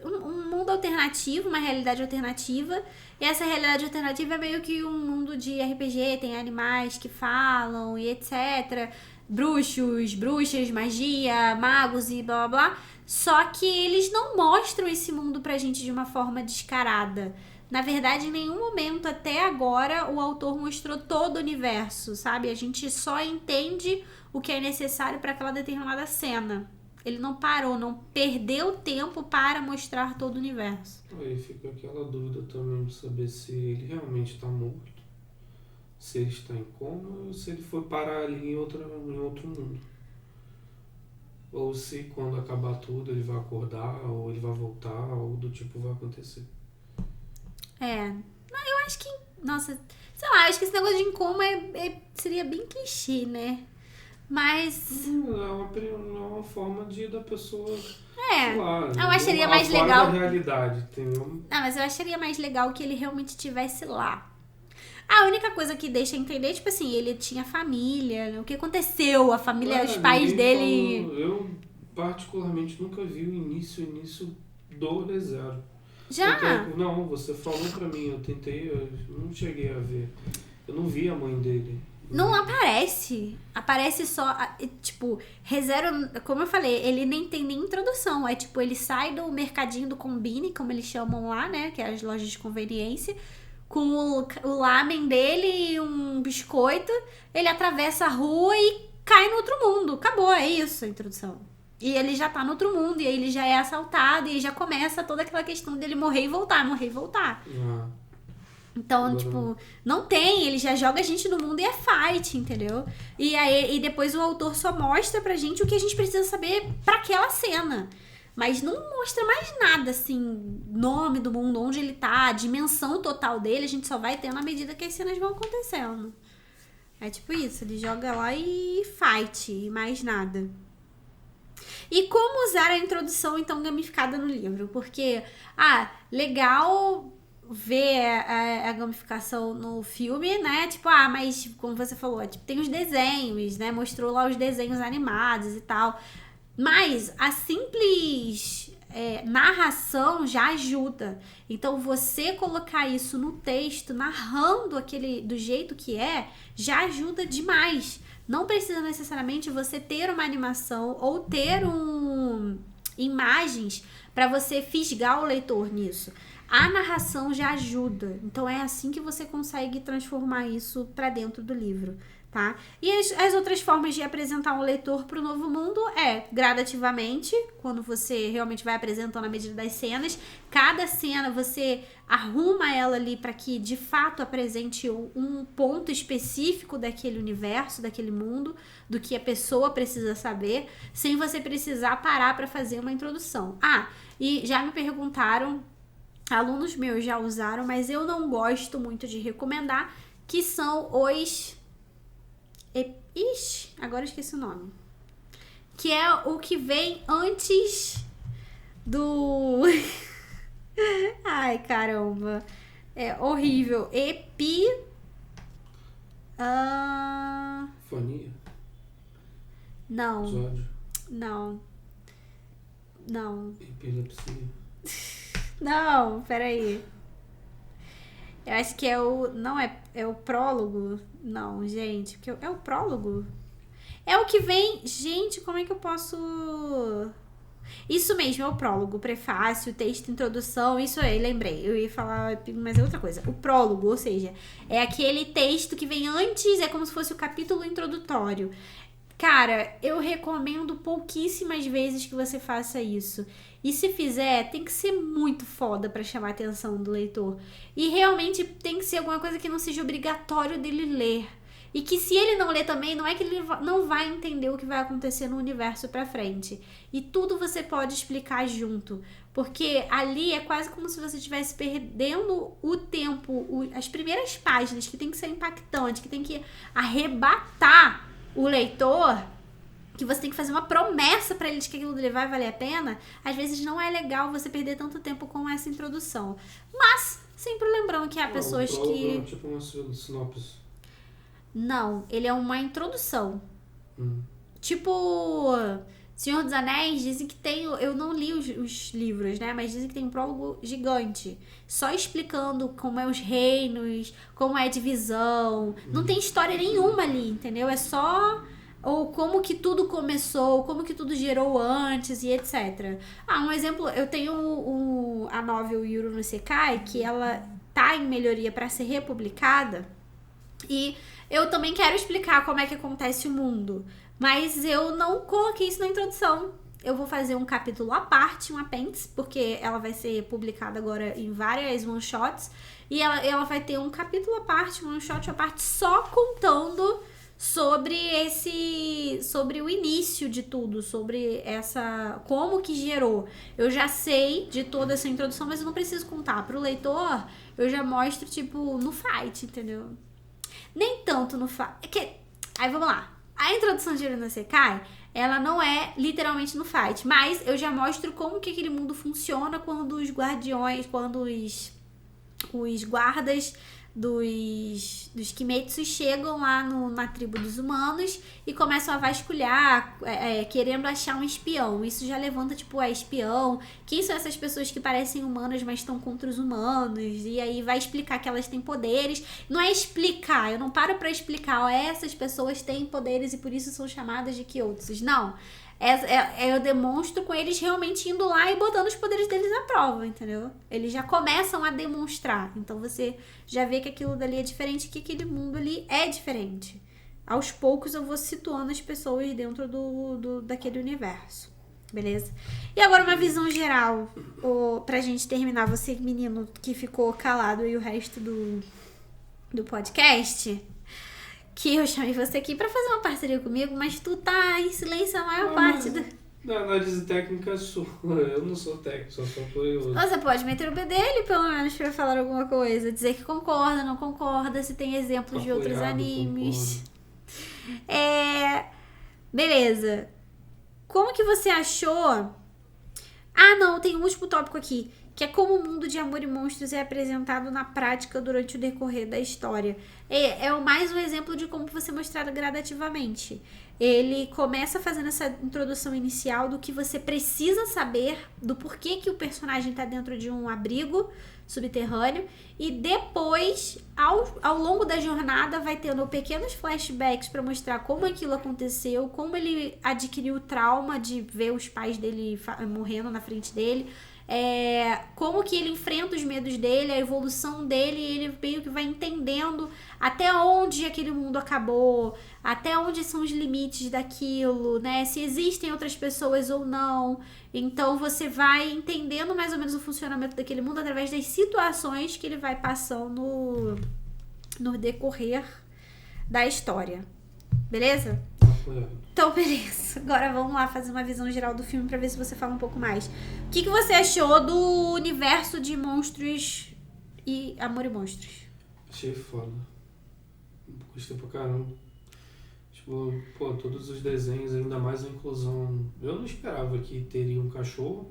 Um mundo alternativo, uma realidade alternativa. E essa realidade alternativa é meio que um mundo de RPG, tem animais que falam e etc. Bruxos, bruxas, magia, magos e blá blá blá. Só que eles não mostram esse mundo pra gente de uma forma descarada. Na verdade, em nenhum momento até agora o autor mostrou todo o universo, sabe? A gente só entende o que é necessário para aquela determinada cena. Ele não parou, não perdeu tempo para mostrar todo o universo. Aí fica aquela dúvida também de saber se ele realmente está morto, se ele está em coma ou se ele foi parar ali em outro mundo. Ou se quando acabar tudo ele vai acordar, ou ele vai voltar, algo do tipo vai acontecer. Não, eu acho que, nossa, sei lá, acho que esse negócio de em coma seria bem clichê, né? Mas... É uma forma da pessoa... sei lá, eu acharia mais fora legal... da realidade, entendeu? Não, mas eu acharia mais legal que ele realmente estivesse lá. A única coisa que deixa entender, tipo assim, ele tinha família, né? O que aconteceu, a família, os pais dele... Eu, particularmente, nunca vi o início do Re:Zero. Já? Não, você falou pra mim, eu não cheguei a ver. Eu não vi a mãe dele. Não aparece. Aparece só, tipo, Re:Zero, como eu falei, ele nem tem nem introdução. É tipo, ele sai do mercadinho do Combini, como eles chamam lá, né? Que é as lojas de conveniência, com o lamen dele e um biscoito. Ele atravessa a rua e cai no outro mundo. Acabou, é isso a introdução. E ele já tá no outro mundo, e aí ele já é assaltado, e aí já começa toda aquela questão dele morrer e voltar, morrer e voltar. Então, tipo, não tem, ele já joga a gente no mundo e é fight, entendeu? E depois o autor só mostra pra gente o que a gente precisa saber pra aquela cena. Mas não mostra mais nada, assim, nome do mundo, onde ele tá, a dimensão total dele, a gente só vai tendo à medida que as cenas vão acontecendo. É tipo isso, ele joga lá e fight, e mais nada. E como usar a introdução, então, gamificada no livro? Porque, legal ver a gamificação no filme, né? Tipo, mas como você falou, tipo, tem os desenhos, né? Mostrou lá os desenhos animados e tal. Mas a simples narração já ajuda. Então, você colocar isso no texto, narrando aquele do jeito que já ajuda demais. Não precisa necessariamente você ter uma animação ou ter imagens para você fisgar o leitor nisso. A narração já ajuda. Então é assim que você consegue transformar isso para dentro do livro, tá? E as outras formas de apresentar um leitor para o novo mundo gradativamente, quando você realmente vai apresentando à medida das cenas. Cada cena você arruma ela ali para que de fato apresente um ponto específico daquele universo, daquele mundo, do que a pessoa precisa saber, sem você precisar parar para fazer uma introdução. E já me perguntaram, alunos meus já usaram, mas eu não gosto muito de recomendar, que são os Ixi, agora eu esqueci o nome. Que é o que vem antes do... Ai, caramba. É horrível. Fonia? Não. Episódio? Não. Epilepsia? Não, peraí. Eu acho que é o... Não, é o prólogo. Não, gente. Porque é o prólogo? É o que vem... Gente, como é que eu posso... Isso mesmo, é o prólogo, prefácio, texto, introdução, isso aí, lembrei. Eu ia falar, mas é outra coisa. O prólogo, ou seja, é aquele texto que vem antes, é como se fosse o capítulo introdutório. Cara, eu recomendo pouquíssimas vezes que você faça isso. E se fizer, tem que ser muito foda pra chamar a atenção do leitor. E realmente tem que ser alguma coisa que não seja obrigatório dele ler. E que se ele não ler também, não é que ele não vai entender o que vai acontecer no universo pra frente. E tudo você pode explicar junto. Porque ali é quase como se você estivesse perdendo o tempo, as primeiras páginas, que tem que ser impactante, que tem que arrebatar o leitor, que você tem que fazer uma promessa pra ele de que aquilo dele vai valer a pena. Às vezes não é legal você perder tanto tempo com essa introdução. Mas, sempre lembrando que há pessoas que... É tipo uma sinopse. Não, ele é uma introdução. Tipo, Senhor dos Anéis, dizem que tem... Eu não li os livros, né? Mas dizem que tem um prólogo gigante. Só explicando como é os reinos, como é a divisão. Não tem história nenhuma ali, entendeu? É só... Ou como que tudo começou, como que tudo gerou antes e etc. Um exemplo, eu tenho a novel Yuru no Sekai, que ela tá em melhoria para ser republicada. E eu também quero explicar como é que acontece o mundo. Mas eu não coloquei isso na introdução. Eu vou fazer um capítulo à parte, um apêndice, porque ela vai ser publicada agora em várias one-shots. E ela vai ter um capítulo à parte, um one-shot à parte, só contando sobre o início de tudo, sobre como que gerou. Eu já sei de toda essa introdução, mas eu não preciso contar. Pro leitor, eu já mostro, tipo, no fight, entendeu? Nem tanto no fight. Aí vamos lá. A introdução de Yuru no Sekai, ela não é literalmente no fight, mas eu já mostro como que aquele mundo funciona quando os guardiões, quando os guardas dos Kimetsu chegam lá na tribo dos humanos e começam a vasculhar, querendo achar um espião. Isso já levanta, tipo, espião. Quem são essas pessoas que parecem humanas, mas estão contra os humanos? E aí vai explicar que elas têm poderes. Não é explicar, eu não paro pra explicar, essas pessoas têm poderes e por isso são chamadas de Kyotsus. Não. Eu demonstro com eles realmente indo lá e botando os poderes deles à prova, entendeu? Eles já começam a demonstrar. Então você já vê que aquilo dali é diferente, que aquele mundo ali é diferente. Aos poucos eu vou situando as pessoas dentro daquele universo. Beleza? E agora uma visão geral, pra gente terminar. Você, menino, que ficou calado e o resto do podcast... Que eu chamei você aqui pra fazer uma parceria comigo, mas tu tá em silêncio a maior parte do... Na análise técnica sua, eu não sou técnico, só sou curioso. Você pode meter o bedelho, pelo menos, pra falar alguma coisa. Dizer que concorda, não concorda, se tem exemplos de outros animes. Beleza. Como que você achou... não, tem um último tópico aqui. Que é como o mundo de Amor e Monstros é apresentado na prática durante o decorrer da história. É mais um exemplo de como você mostrar gradativamente. Ele começa fazendo essa introdução inicial do que você precisa saber, do porquê que o personagem está dentro de um abrigo subterrâneo, e depois, ao longo da jornada, vai tendo pequenos flashbacks para mostrar como aquilo aconteceu, como ele adquiriu o trauma de ver os pais dele morrendo na frente dele, como que ele enfrenta os medos dele, a evolução dele, e ele meio que vai entendendo até onde aquele mundo acabou, até onde são os limites daquilo, né? Se existem outras pessoas ou não. Então você vai entendendo mais ou menos o funcionamento daquele mundo através das situações que ele vai passando no decorrer da história. Beleza? Então, beleza. Agora vamos lá fazer uma visão geral do filme pra ver se você fala um pouco mais. O que você achou do universo de monstros e Amor e Monstros? Achei foda. Gostei pra caramba. Tipo, pô, todos os desenhos, ainda mais a inclusão. Eu não esperava que teria um cachorro.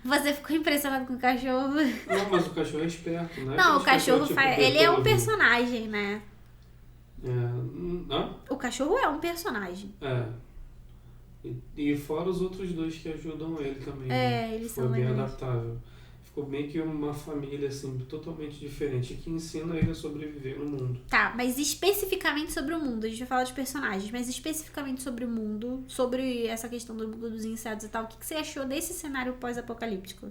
Você ficou impressionado com o cachorro? Não, mas o cachorro é esperto, né? Não, o Aqueles cachorro tipo faz. Ele é um Beethoven. personagem, né? Hã? O cachorro é um personagem. É. E fora os outros dois que ajudam ele também. É, né? eles Foi são bem legais. adaptável. Ficou bem que uma família, assim, totalmente diferente, que ensina ele a sobreviver no mundo. Tá, mas especificamente sobre o mundo. A gente vai falar dos personagens, mas especificamente sobre o mundo, sobre essa questão do mundo dos insetos e tal. O que você achou desse cenário pós-apocalíptico?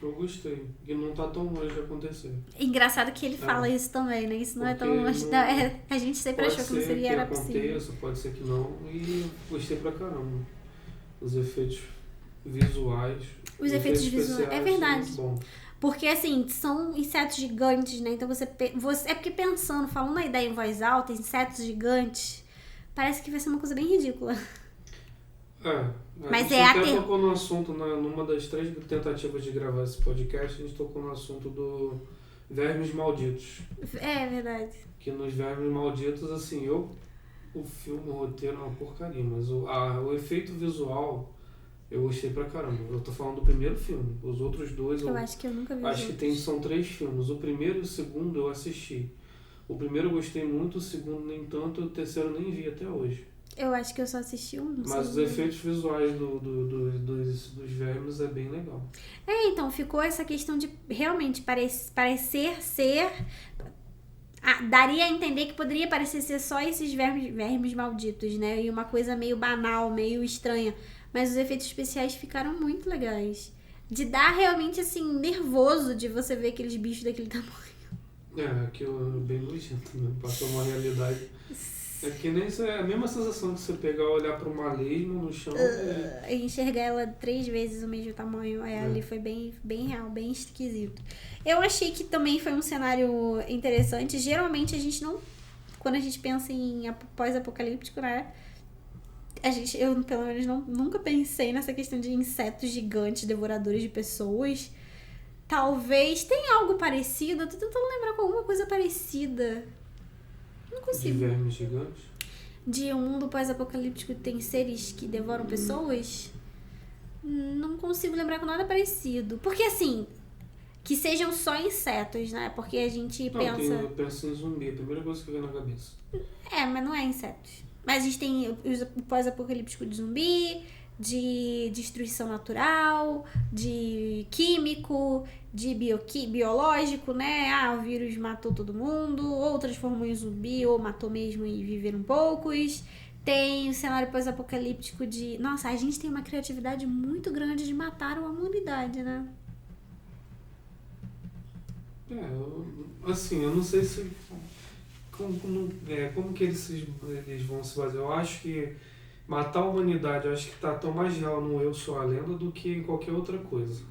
Eu gostei. E não tá tão longe de acontecer. Engraçado que ele fala isso também, né? Isso não é tão Porque longe. não- A gente sempre Pode achou que não ser seria que era possível. aconteça, pode ser que não. E gostei pra caramba. Os efeitos visuais. Os efeitos visuais. É especiais verdade. são bons. Porque, assim, são insetos gigantes, né? Então você. É porque pensando, falando a ideia em voz alta, insetos gigantes, parece que vai ser uma coisa bem ridícula. A Mas gente até tocou no assunto, numa das 3 tentativas de gravar esse podcast, a gente tocou no assunto do Vermes Malditos. É verdade. Que nos Vermes Malditos, assim, o filme, o roteiro é uma porcaria, mas o efeito visual eu gostei pra caramba. Eu tô falando do primeiro filme. Os outros dois Eu acho que eu nunca vi os acho que outros. são 3 filmes. O primeiro e o segundo eu assisti. O primeiro eu gostei muito, o segundo nem tanto, o terceiro eu nem vi até hoje. Eu acho que eu só assisti um. Mas os efeitos visuais dos vermes é bem legal. É, então, ficou essa questão de realmente parecer ser... daria a entender que poderia parecer ser só esses vermes malditos, né? E uma coisa meio banal, meio estranha. Mas os efeitos especiais ficaram muito legais. De dar realmente, assim, nervoso de você ver aqueles bichos daquele tamanho. Aquilo é bem nojento, né? Passou uma realidade. É que nem a mesma sensação de você pegar e olhar pra uma lesma no chão E enxergar ela 3 vezes o mesmo tamanho. Ali foi bem, bem real, bem esquisito. Eu achei que também foi um cenário interessante. Geralmente a gente não... Quando a gente pensa em pós-apocalíptico, né? Eu, pelo menos, nunca pensei nessa questão de insetos gigantes, devoradores de pessoas. Talvez tenha algo parecido. Eu tô tentando lembrar com alguma coisa parecida. Não de consigo. vermes gigantes. De um mundo pós-apocalíptico que tem seres que devoram pessoas? Não consigo lembrar com nada parecido. Porque, assim, que sejam só insetos, né? Porque a gente pensa... Eu penso em zumbi, a primeira coisa que vem na cabeça. Mas não é insetos. Mas a gente tem o pós-apocalíptico de zumbi, de destruição natural, de químico, de biológico, né? O vírus matou todo mundo, ou transformou em zumbi, ou matou mesmo e viveram poucos. Tem o cenário pós-apocalíptico de... Nossa, a gente tem uma criatividade muito grande de matar a humanidade, né? Eu não sei se... Como que eles vão se fazer? Eu acho que matar a humanidade, eu acho que tá tão mais real no Eu Sou a Lenda do que em qualquer outra coisa.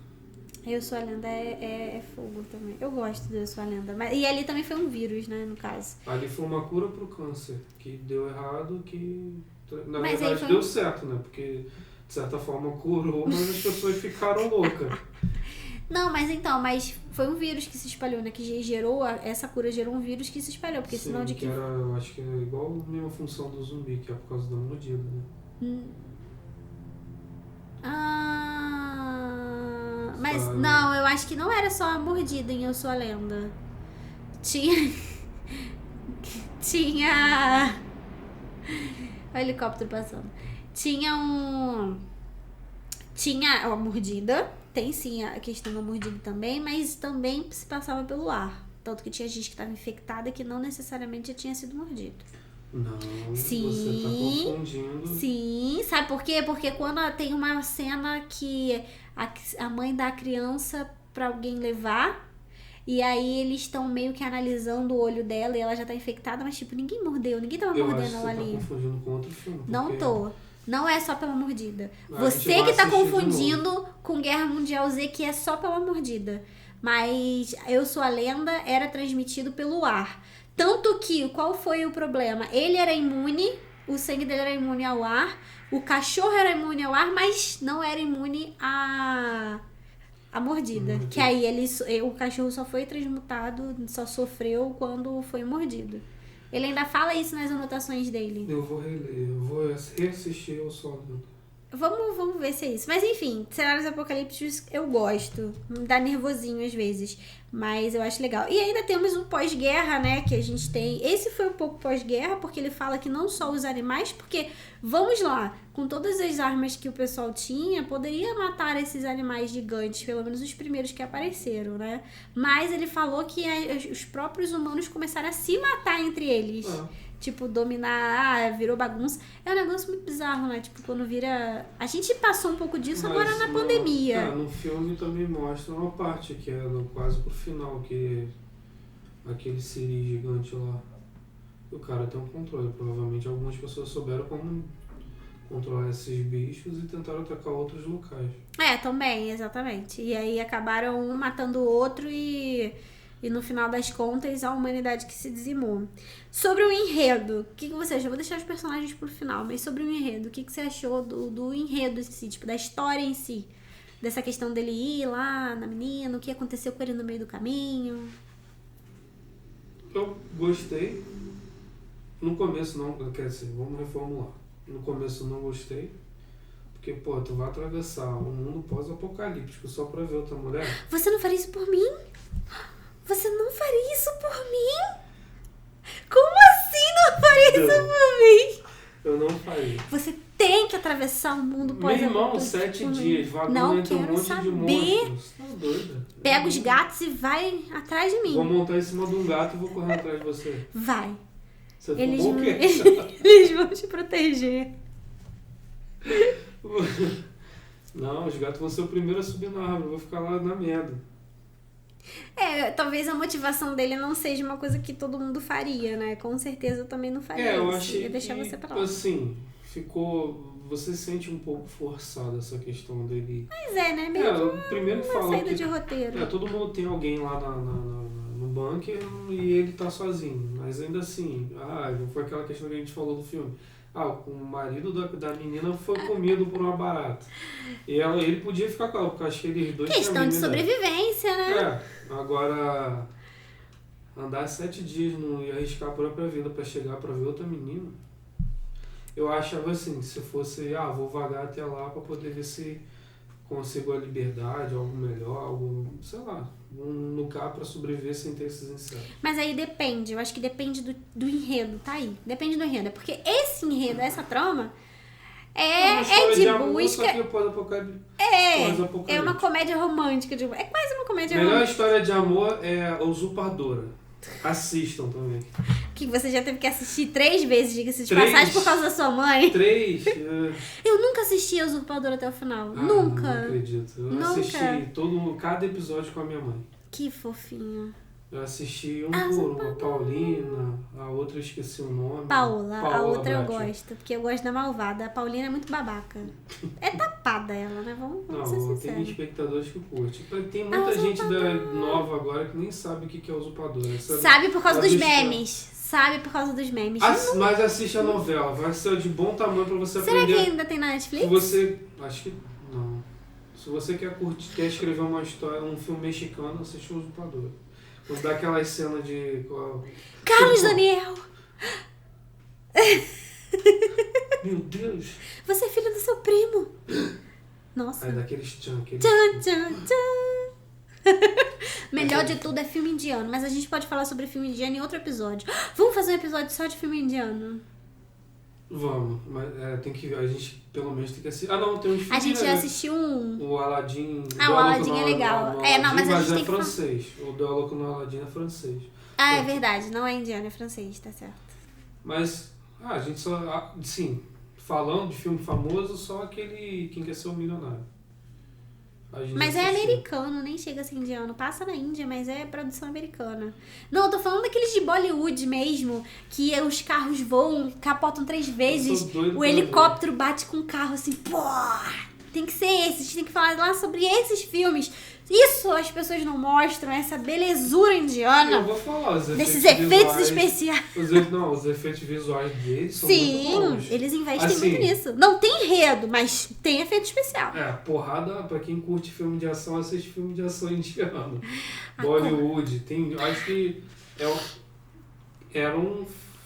Eu Sou a Lenda é fogo também. Eu gosto do Eu Sou a Lenda. E ali também foi um vírus, né, no caso. Ali foi uma cura pro câncer, que deu errado, que na Mas verdade deu certo, né? Porque de certa forma curou, mas as pessoas ficaram loucas. Não, mas foi um vírus que se espalhou, né? Que essa cura gerou um vírus que se espalhou. Porque Sim, senão de que era, eu acho que é igual a mesma função do zumbi, que é por causa da mordida, né? Mas não, eu acho que não era só a mordida em Eu Sou a Lenda. Tinha... Olha o helicóptero passando. Tinha a mordida. Tem sim a questão da mordida também, mas também se passava pelo ar. Tanto que tinha gente que estava infectada que não necessariamente já tinha sido mordido. Não, sim, você tá confundindo. Sim, sabe por quê? Porque quando tem uma cena que a mãe dá a criança pra alguém levar, e aí eles estão meio que analisando o olho dela e ela já tá infectada, mas tipo, ninguém mordeu, ninguém tava mordendo ela ali. Eu acho que você tá confundindo com outro filme. Não tô. Não é só pela mordida. A gente Você vai que tá assistir de confundindo com Guerra Mundial Z, que é só pela mordida. Mas Eu Sou a Lenda era transmitido pelo ar. Tanto que, qual foi o problema? Ele era imune, o sangue dele era imune ao ar, o cachorro era imune ao ar, mas não era imune à mordida. Que aí o cachorro só foi transmutado, só sofreu quando foi mordido. Ele ainda fala isso nas anotações dele. Eu vou reler, eu vou reassistir ao Solo. Vamos ver se é isso. Mas enfim, cenários apocalípticos eu gosto. Me dá nervosinho às vezes. Mas eu acho legal. E ainda temos o pós-guerra, né? Que a gente tem. Esse foi um pouco pós-guerra, porque ele fala que não só os animais, porque, vamos lá, com todas as armas que o pessoal tinha, poderia matar esses animais gigantes, pelo menos os primeiros que apareceram, né? Mas ele falou que os próprios humanos começaram a se matar entre eles. Tipo, dominar, virou bagunça. É um negócio muito bizarro, né? Tipo, quando vira... A gente passou um pouco disso agora na pandemia. No filme também mostra uma parte que é quase pro final, que aquele siri gigante lá. O cara tem um controle. Provavelmente algumas pessoas souberam como controlar esses bichos e tentaram atacar outros locais. Também, exatamente. E aí acabaram um matando o outro e no final das contas a humanidade que se dizimou. Sobre o enredo, o que você achou? Vou deixar os personagens pro final, mas sobre o enredo, o que você achou do enredo em si, tipo, da história em si? Dessa questão dele ir lá na menina, o que aconteceu com ele no meio do caminho? Eu gostei. No começo não, quer dizer, vamos reformular. No começo eu não gostei. Porque, pô, tu vai atravessar um mundo pós-apocalíptico só pra ver outra mulher. Você não faria isso por mim? Você não faria isso por mim? Como assim não faria isso por mim? Eu não faria. Você tem que atravessar o mundo pós-apocalíptico. Meu irmão, 7 dias, vagando entre um monte de monstros. Tá doida? Pega os gatos e vai atrás de mim. Vou montar em cima de um gato e vou correr atrás de você. Vai. Você Eles fumou o quê? Eles vão te proteger. Não, os gatos vão ser o primeiro a subir na árvore. Eu vou ficar lá na merda. Talvez a motivação dele não seja uma coisa que todo mundo faria, né? Com certeza eu também não faria eu isso. achei Ia deixar que, você pra lá. assim, ficou... Você sente um pouco forçada essa questão dele. Mas né? Meio que primeiro uma fala saída que, de roteiro. todo mundo tem alguém lá no bunker e ele tá sozinho. Mas ainda assim, foi aquela questão que a gente falou do filme. O marido da menina foi comido por uma barata. E ele podia ficar com ela, porque acho que eles dois... Questão de sobrevivência, né? Agora... Andar 7 dias e arriscar a própria vida pra chegar pra ver outra menina... Eu achava assim, se fosse... vou vagar até lá pra poder ver se consigo a liberdade, algo melhor, algo... Sei lá, um lugar pra sobreviver sem ter esses insetos. Mas aí depende, eu acho que depende do enredo, tá aí. Depende do enredo. Porque esse enredo, essa trama, é de busca... É uma comédia romântica. É quase uma comédia romântica. A melhor história de amor é a Usurpadora. Assistam também. Que você já teve que assistir 3 vezes, diga-se de passagem, por causa da sua mãe. 3? Eu nunca assisti a Usurpadora até o final. Nunca. Não acredito. Eu assisti cada episódio com a minha mãe. Que fofinho. Eu assisti por uma, Paulina, a outra eu esqueci o nome. Paula a outra eu Bracho. gosto, porque eu gosto da malvada. A Paulina é muito babaca. É tapada ela, né? Vamos ser Não, sinceros. tem espectadores que curtem. Tem muita gente nova agora que nem sabe o que é usurpadora. Sabe por causa dos memes. Sabe por causa dos memes. Mas assiste a novela, vai ser de bom tamanho pra você Será aprender. Será que ainda tem na Netflix? Se você... Acho que não. Se você quer escrever uma história, um filme mexicano, assiste o Usurpadora. Quando dá aquelas cenas de... Carlos Daniel! Meu Deus! Você é filho do seu primo! Nossa! Aí daqueles tchan. Melhor de tudo é filme indiano, mas a gente pode falar sobre filme indiano em outro episódio. Vamos fazer um episódio só de filme indiano? Vamos, mas a gente pelo menos tem que assistir. Não, tem uns filmes. A gente já assistiu um. O Aladdin. O Aladdin é legal. Mas a gente tem francês. O diálogo no Aladdin é francês. É verdade, não é indiano, é francês, tá certo. Mas, a gente só. Sim, falando de filme famoso, só aquele Quem Quer Ser um Milionário. Mas é americano, nem chega a ser indiano. Passa na Índia, mas é produção americana. Não, eu tô falando daqueles de Bollywood mesmo, que os carros voam, capotam 3 vezes, o helicóptero bate com o carro assim, pô! Tem que ser esse, a gente tem que falar lá sobre esses filmes. Isso as pessoas não mostram, essa belezura indiana. Eu vou falar, desses efeitos especiais. Os efeitos visuais deles são muito bons. Eles investem muito nisso. Não tem enredo, mas tem efeito especial. Porrada, pra quem curte filme de ação, assiste filme de ação indiano. Bollywood, acho que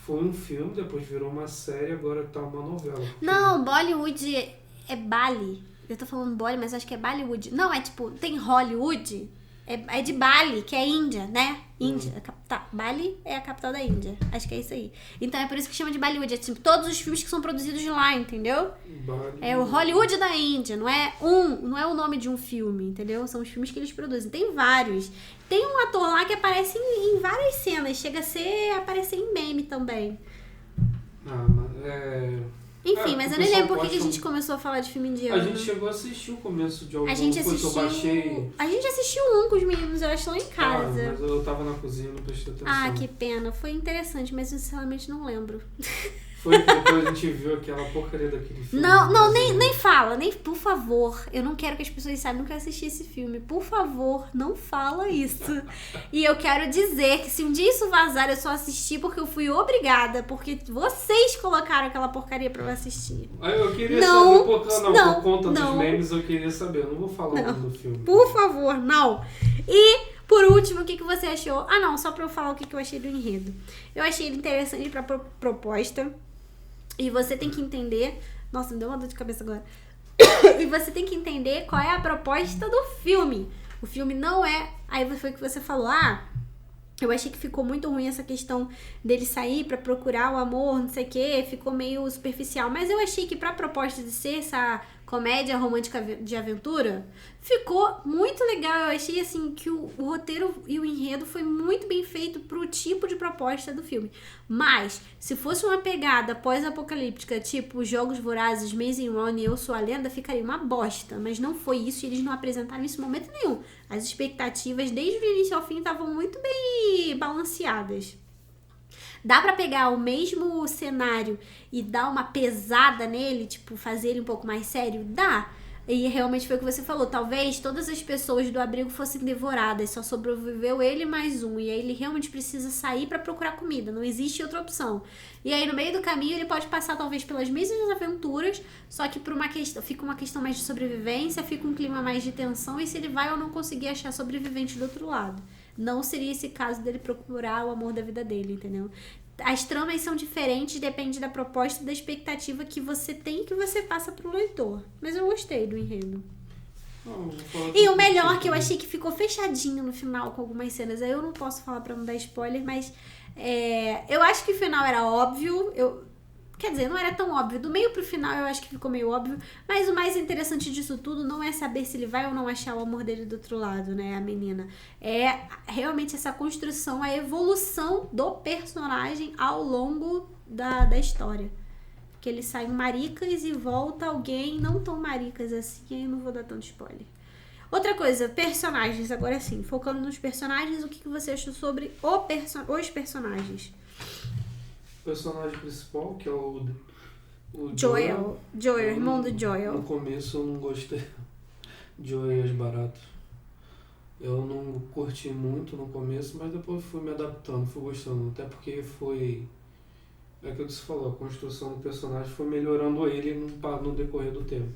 foi um filme, depois virou uma série, agora tá uma novela. Não, Bollywood é Bali. Eu tô falando Bollywood, mas acho que é Bollywood. Não, é tipo, tem Hollywood, é de Bali, que é Índia, né? Índia. Tá, Bali é a capital da Índia. Acho que é isso aí. Então é por isso que chama de Bollywood. É tipo, todos os filmes que são produzidos lá, entendeu? Bali. É o Hollywood da Índia, não é o nome de um filme, entendeu? São os filmes que eles produzem. Tem vários. Tem um ator lá que aparece em várias cenas. Chega a aparecer em meme também. Mas Enfim, mas eu nem lembro por que a gente começou a falar de filme indiano. A gente chegou a assistir o começo de algum A gente coisa que eu baixei. A gente assistiu um com os meninos, eu acho, lá em casa. Mas eu tava na cozinha, não prestei atenção. Ah, que pena. Foi interessante, mas eu sinceramente não lembro. Foi que depois a gente viu aquela porcaria daquele filme. Não, nem fala, por favor. Eu não quero que as pessoas saibam que eu assisti esse filme. Por favor, não fala isso. E eu quero dizer que se um dia isso vazar, eu só assisti porque eu fui obrigada, porque vocês colocaram aquela porcaria pra eu assistir. Eu queria saber por conta dos memes, eu queria saber. Eu não vou falar o nome do filme. Por favor, não. E por último, o que você achou? Ah, não, só pra eu falar o que eu achei do enredo. Eu achei ele interessante pra proposta. E você tem que entender... Nossa, me deu uma dor de cabeça agora. E você tem que entender qual é a proposta do filme. O filme não é... Aí foi o que você falou. Eu achei que ficou muito ruim essa questão dele sair pra procurar o amor, não sei o quê. Ficou meio superficial. Mas eu achei que pra proposta de ser essa comédia romântica de aventura, ficou muito legal. Eu achei, assim, que o roteiro e o enredo foi muito bem feito pro tipo de proposta do filme. Mas, se fosse uma pegada pós-apocalíptica, tipo Jogos Vorazes, Maze Run e Eu Sou a Lenda, ficaria uma bosta. Mas não foi isso e eles não apresentaram isso em momento nenhum. As expectativas, desde o início ao fim, estavam muito bem balanceadas. Dá pra pegar o mesmo cenário e dar uma pesada nele, tipo, fazer ele um pouco mais sério? Dá. E realmente foi o que você falou. Talvez todas as pessoas do abrigo fossem devoradas, só sobreviveu ele mais um. E aí ele realmente precisa sair pra procurar comida. Não existe outra opção. E aí no meio do caminho ele pode passar talvez pelas mesmas aventuras, só que por uma questão, fica uma questão mais de sobrevivência, fica um clima mais de tensão e se ele vai ou não conseguir achar sobrevivente do outro lado. Não seria esse caso dele procurar o amor da vida dele, entendeu? As tramas são diferentes, depende da proposta e da expectativa que você tem e que você passa pro leitor. Mas eu gostei do enredo. E o melhor que eu achei que ficou fechadinho no final com algumas cenas. Aí eu não posso falar pra não dar spoiler, mas eu acho que o final era óbvio. Quer dizer, não era tão óbvio. Do meio pro final eu acho que ficou meio óbvio. Mas o mais interessante disso tudo não é saber se ele vai ou não achar o amor dele do outro lado, né? A menina. É realmente essa construção, a evolução do personagem ao longo da história. Que ele sai maricas e volta alguém não tão maricas assim. Aí eu não vou dar tanto spoiler. Outra coisa, personagens. Agora sim, focando nos personagens, o que você achou sobre os personagens? O personagem principal, que é o Joel, irmão do Joel. No começo eu não gostei. Joel é barato. Eu não curti muito no começo, mas depois fui me adaptando, fui gostando. Até porque foi... É aquilo que você falou, a construção do personagem foi melhorando ele no decorrer do tempo.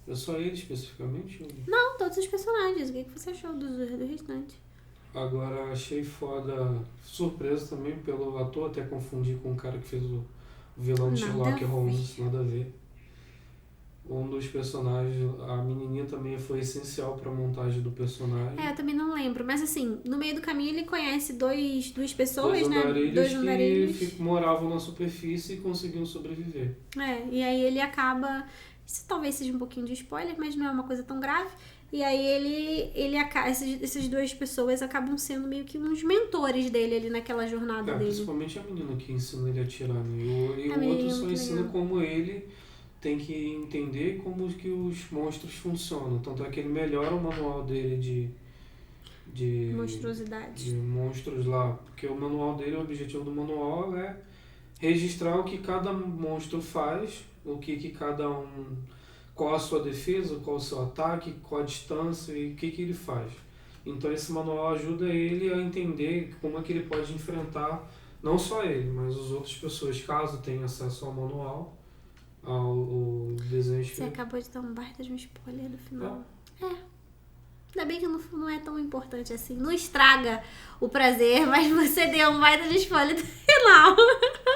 É só ele especificamente? Não, todos os personagens. O que você achou do restante? Agora achei foda, surpreso também pelo ator, até confundi com o cara que fez o vilão de Sherlock Holmes, nada a ver. Um dos personagens, a menininha também foi essencial pra montagem do personagem. Eu também não lembro, mas assim, no meio do caminho ele conhece duas pessoas, né? Dois andarilhos que moravam na superfície e conseguiam sobreviver. E aí ele acaba, isso talvez seja um pouquinho de spoiler, mas não é uma coisa tão grave. E aí essas duas pessoas acabam sendo meio que uns mentores dele ali naquela jornada dele. Principalmente a menina que ensina ele a atirar, né? E o outro só ensina como ele tem que entender como que os monstros funcionam. Tanto é que ele melhora o manual dele de monstruosidade. De monstros lá. Porque o manual dele, o objetivo do manual é registrar o que cada monstro faz, o que cada um... Qual a sua defesa, qual o seu ataque, qual a distância e o que ele faz. Então esse manual ajuda ele a entender como é que ele pode enfrentar, não só ele, mas as outras pessoas, caso tenha acesso ao manual, ao desenho escrito. Você acabou de dar um baita de um spoiler do final. Ainda bem que não é tão importante assim. Não estraga o prazer, mas você deu um baita de spoiler do final.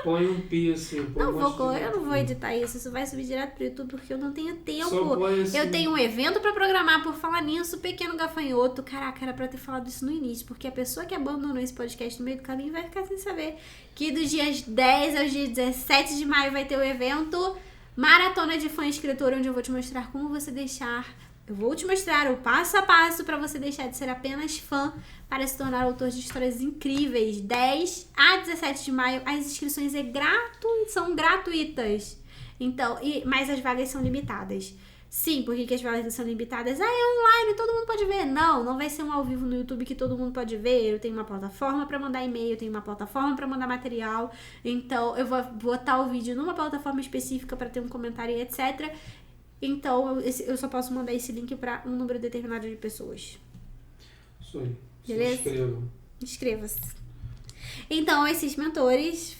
Põe um pi assim. Eu não vou editar isso vai subir direto pro YouTube porque eu não tenho tempo. Só põe assim. Eu tenho um evento pra programar por falar nisso, pequeno gafanhoto. Caraca, era pra ter falado isso no início, porque a pessoa que abandonou esse podcast no meio do caminho vai ficar sem saber que dos dias 10 aos dias 17 de maio vai ter o evento Maratona de Fã Escritor, onde eu vou te mostrar como você deixar... Eu vou te mostrar o passo a passo para você deixar de ser apenas fã para se tornar autor de histórias incríveis. 10 a 17 de maio, as inscrições são gratuitas. Então, mas as vagas são limitadas. Sim, por que as vagas são limitadas? É online, todo mundo pode ver. Não vai ser um ao vivo no YouTube que todo mundo pode ver. Eu tenho uma plataforma para mandar e-mail, eu tenho uma plataforma para mandar material. Então, eu vou botar o vídeo numa plataforma específica para ter um comentário e etc. Então, eu só posso mandar esse link para um número determinado de pessoas. Isso aí. Beleza? Se inscrevam. Inscreva-se. Então, esses mentores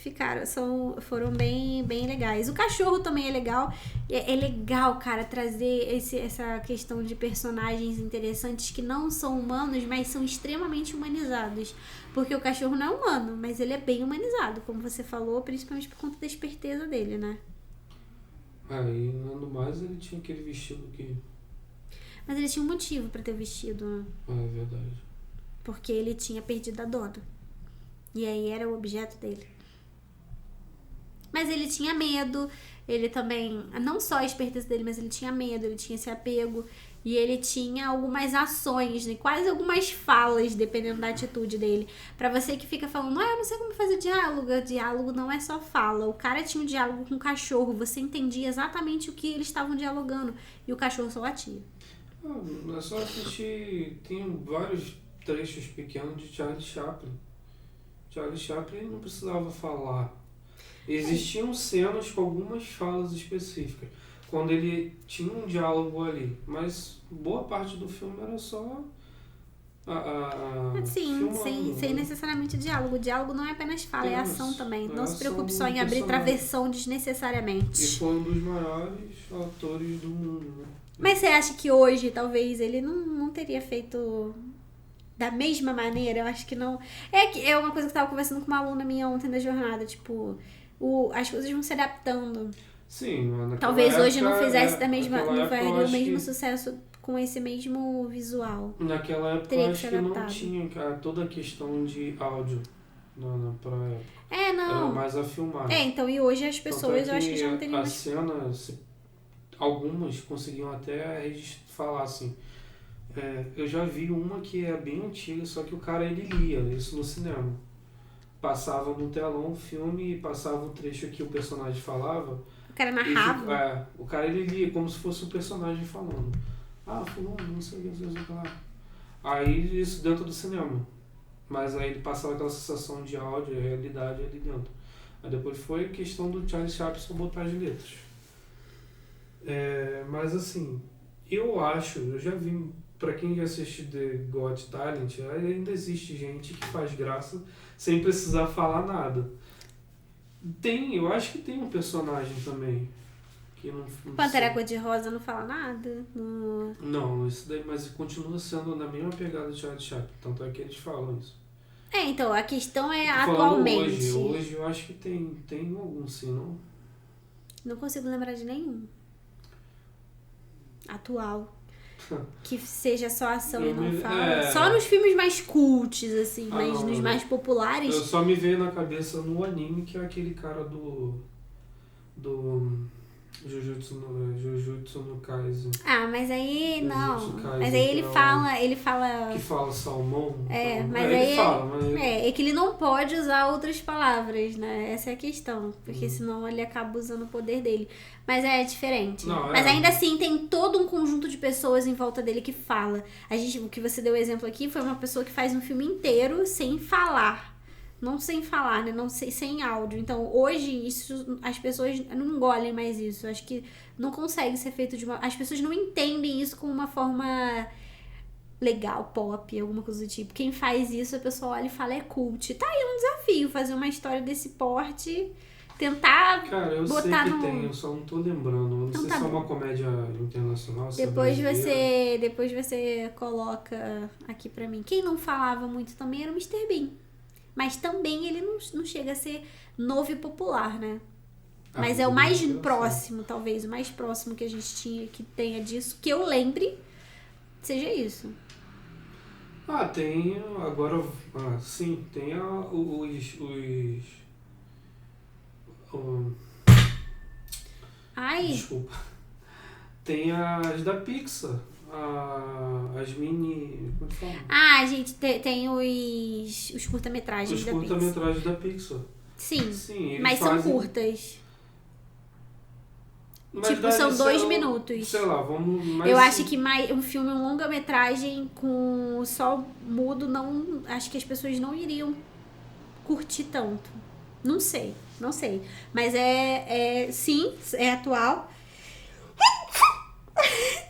foram bem legais. O cachorro também é legal. É legal, cara, trazer essa questão de personagens interessantes que não são humanos, mas são extremamente humanizados. Porque o cachorro não é humano, mas ele é bem humanizado, como você falou, principalmente por conta da esperteza dele, né? Aí, no mais, ele tinha aquele vestido que... Mas ele tinha um motivo pra ter o vestido, né? É verdade. Porque ele tinha perdido a dona. E aí era o objeto dele. Mas ele tinha medo, ele também... Não só a esperteza dele, mas ele tinha medo, ele tinha esse apego. E ele tinha algumas ações, né? Quase algumas falas, dependendo da atitude dele. Pra você que fica falando, eu não sei como fazer diálogo. O diálogo não é só fala. O cara tinha um diálogo com o cachorro. Você entendia exatamente o que eles estavam dialogando. E o cachorro só latia. É só assistir... Tem vários trechos pequenos de Charlie Chaplin. Charlie Chaplin não precisava falar. Existiam cenas com algumas falas específicas, quando ele tinha um diálogo ali, mas boa parte do filme era só Sim, sem necessariamente diálogo. O diálogo não é apenas fala, é ação também. Não se preocupe só em abrir travessão desnecessariamente. E foi um dos maiores atores do mundo, né? Mas você acha que hoje, talvez, ele não teria feito da mesma maneira? Eu acho que não. É uma coisa que eu tava conversando com uma aluna minha ontem da jornada, tipo, as coisas vão se adaptando. Sim, mas talvez época, hoje não fizesse não faria o mesmo que... sucesso com esse mesmo visual. Naquela época eu acho que não tinha toda a questão de áudio pra época. Não. Era mais a filmar. Então, e hoje as pessoas eu acho que já não teriam mais... cena, algumas conseguiam até falar assim. Eu já vi uma que é bem antiga, só que o cara ele lia isso no cinema. Passava no telão um filme e passava um trecho que o personagem falava. O cara narrava? O cara ele lia como se fosse o personagem falando. Fulano, não sei o que lá. Aí isso dentro do cinema. Mas aí ele passava aquela sensação de áudio, realidade ali dentro. Aí depois foi questão do Charlie Chaplin só botar as letras. Mas assim, eu já vi, pra quem já assiste The Got Talent, ainda existe gente que faz graça sem precisar falar nada. Eu acho que tem um personagem também que não Pantera Cor-de-Rosa não fala nada? Não, isso daí, mas continua sendo na mesma pegada de Charlie Chaplin, tanto é que eles falam isso. Então, a questão é atualmente. Hoje eu acho que tem algum, sim, não? Não consigo lembrar de nenhum. Atual. Que seja só ação e não fala. Só nos filmes mais cults, assim, mas nos mais populares. Eu só me veio na cabeça no anime, que é aquele cara do Jujutsu no Kaisen. Mas aí não. Kaisen, mas aí ele fala. Que fala salmão. Mas aí ele fala, mas... é que ele não pode usar outras palavras, né? Essa é a questão. Porque senão ele acaba usando o poder dele. Mas é diferente. Mas ainda assim tem todo um conjunto de pessoas em volta dele que fala. O que você deu exemplo aqui foi uma pessoa que faz um filme inteiro sem falar. Não sem falar, né? Não sem áudio. Então, hoje, as pessoas não engolem mais isso. Acho que não consegue ser feito as pessoas não entendem isso como uma forma legal, pop, alguma coisa do tipo. Quem faz isso, a pessoa olha e fala, é cult. Tá aí um desafio, fazer uma história desse porte tentar Cara, eu sei botar que no... tem, eu só não tô lembrando. Eu não Então sei tá se é bom. uma comédia internacional, se é Depois brasileira. você coloca aqui pra mim. Quem não falava muito também era o Mr. Bean. Mas também ele não chega a ser novo e popular, né? Mas é o mais próximo, talvez, o mais próximo que a gente tinha, que tenha disso, que eu lembre, seja isso. Ah, tem agora. Ah, sim, tem Ai, desculpa. Tem as da Pixar. As mini. Como é que fala? gente, tem os curta-metragens Os da Pixar. curta-metragens da Pixar. Sim, Sim, eles mas são fazem. curtas. Mas Tipo, deve são ser 2 minutos. Sei lá, vamos. Mas Eu acho que um filme, um longa-metragem com só mudo, não, acho que as pessoas não iriam curtir tanto. Não sei. Mas sim, é atual.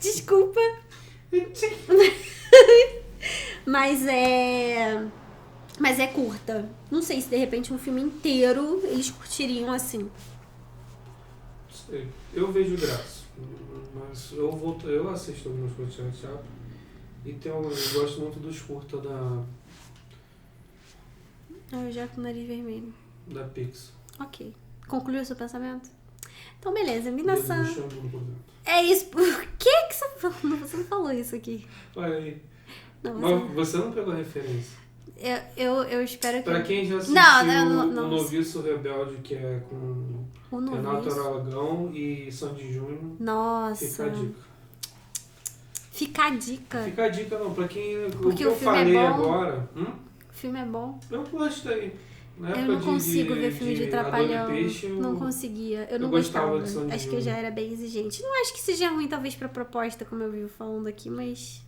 Desculpa. Mas é curta. Não sei se de repente um filme inteiro eles curtiriam assim. Sei. Eu vejo graça. Mas eu assisto algumas coisas de teatro. E eu gosto muito dos curta Eu já com o nariz vermelho. da Pixar. Ok. Concluiu seu pensamento? Então, beleza. Dedo Minasan. no chão, por dentro. É isso. Por que você falou? Você não falou isso aqui. Olha aí. Não, Mas você não pegou a referência. eu espero que... Pra quem já assistiu Não. o Noviço Rebelde, que é com O Renato Noviço. Aragão e Sandy Júnior, Nossa. fica a dica. Fica a dica. Fica a dica não, pra quem... Porque o que o eu filme é falei bom. agora... O filme é bom. Eu gostei. Na Eu época não consigo ver filme de Trapalhão. Adobe Peixe, Não conseguia. Eu não gostava gostava. de Sandy Acho que eu já Júnior. era bem exigente. Não acho que seja ruim, talvez, pra proposta, como eu vivo falando aqui, mas...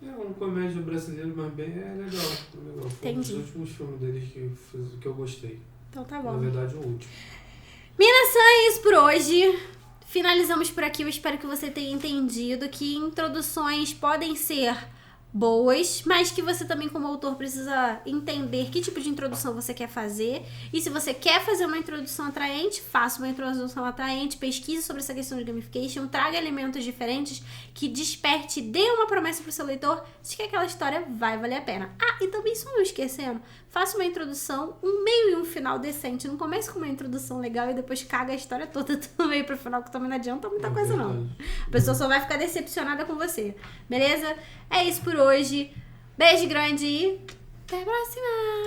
É um comédia brasileiro, mas bem legal. Foi um dos Entendi. últimos filmes deles que eu gostei. Então tá Na bom. verdade, o último. Minasan, é isso por hoje. Finalizamos por aqui. Eu espero que você tenha entendido que introduções podem ser boas, mas que você também, como autor, precisa entender que tipo de introdução você quer fazer. E se você quer fazer uma introdução atraente, faça uma introdução atraente, pesquise sobre essa questão de gamification, traga elementos diferentes que desperte, dê uma promessa pro seu leitor de que aquela história vai valer a pena. Ah, e também só não esquecendo, faça uma introdução, um meio e um final decente. Não comece com uma introdução legal e depois caga a história toda do meio pro final, que também não adianta muita coisa não. A pessoa só vai ficar decepcionada com você. Beleza? É isso por hoje. Beijo grande e até a próxima!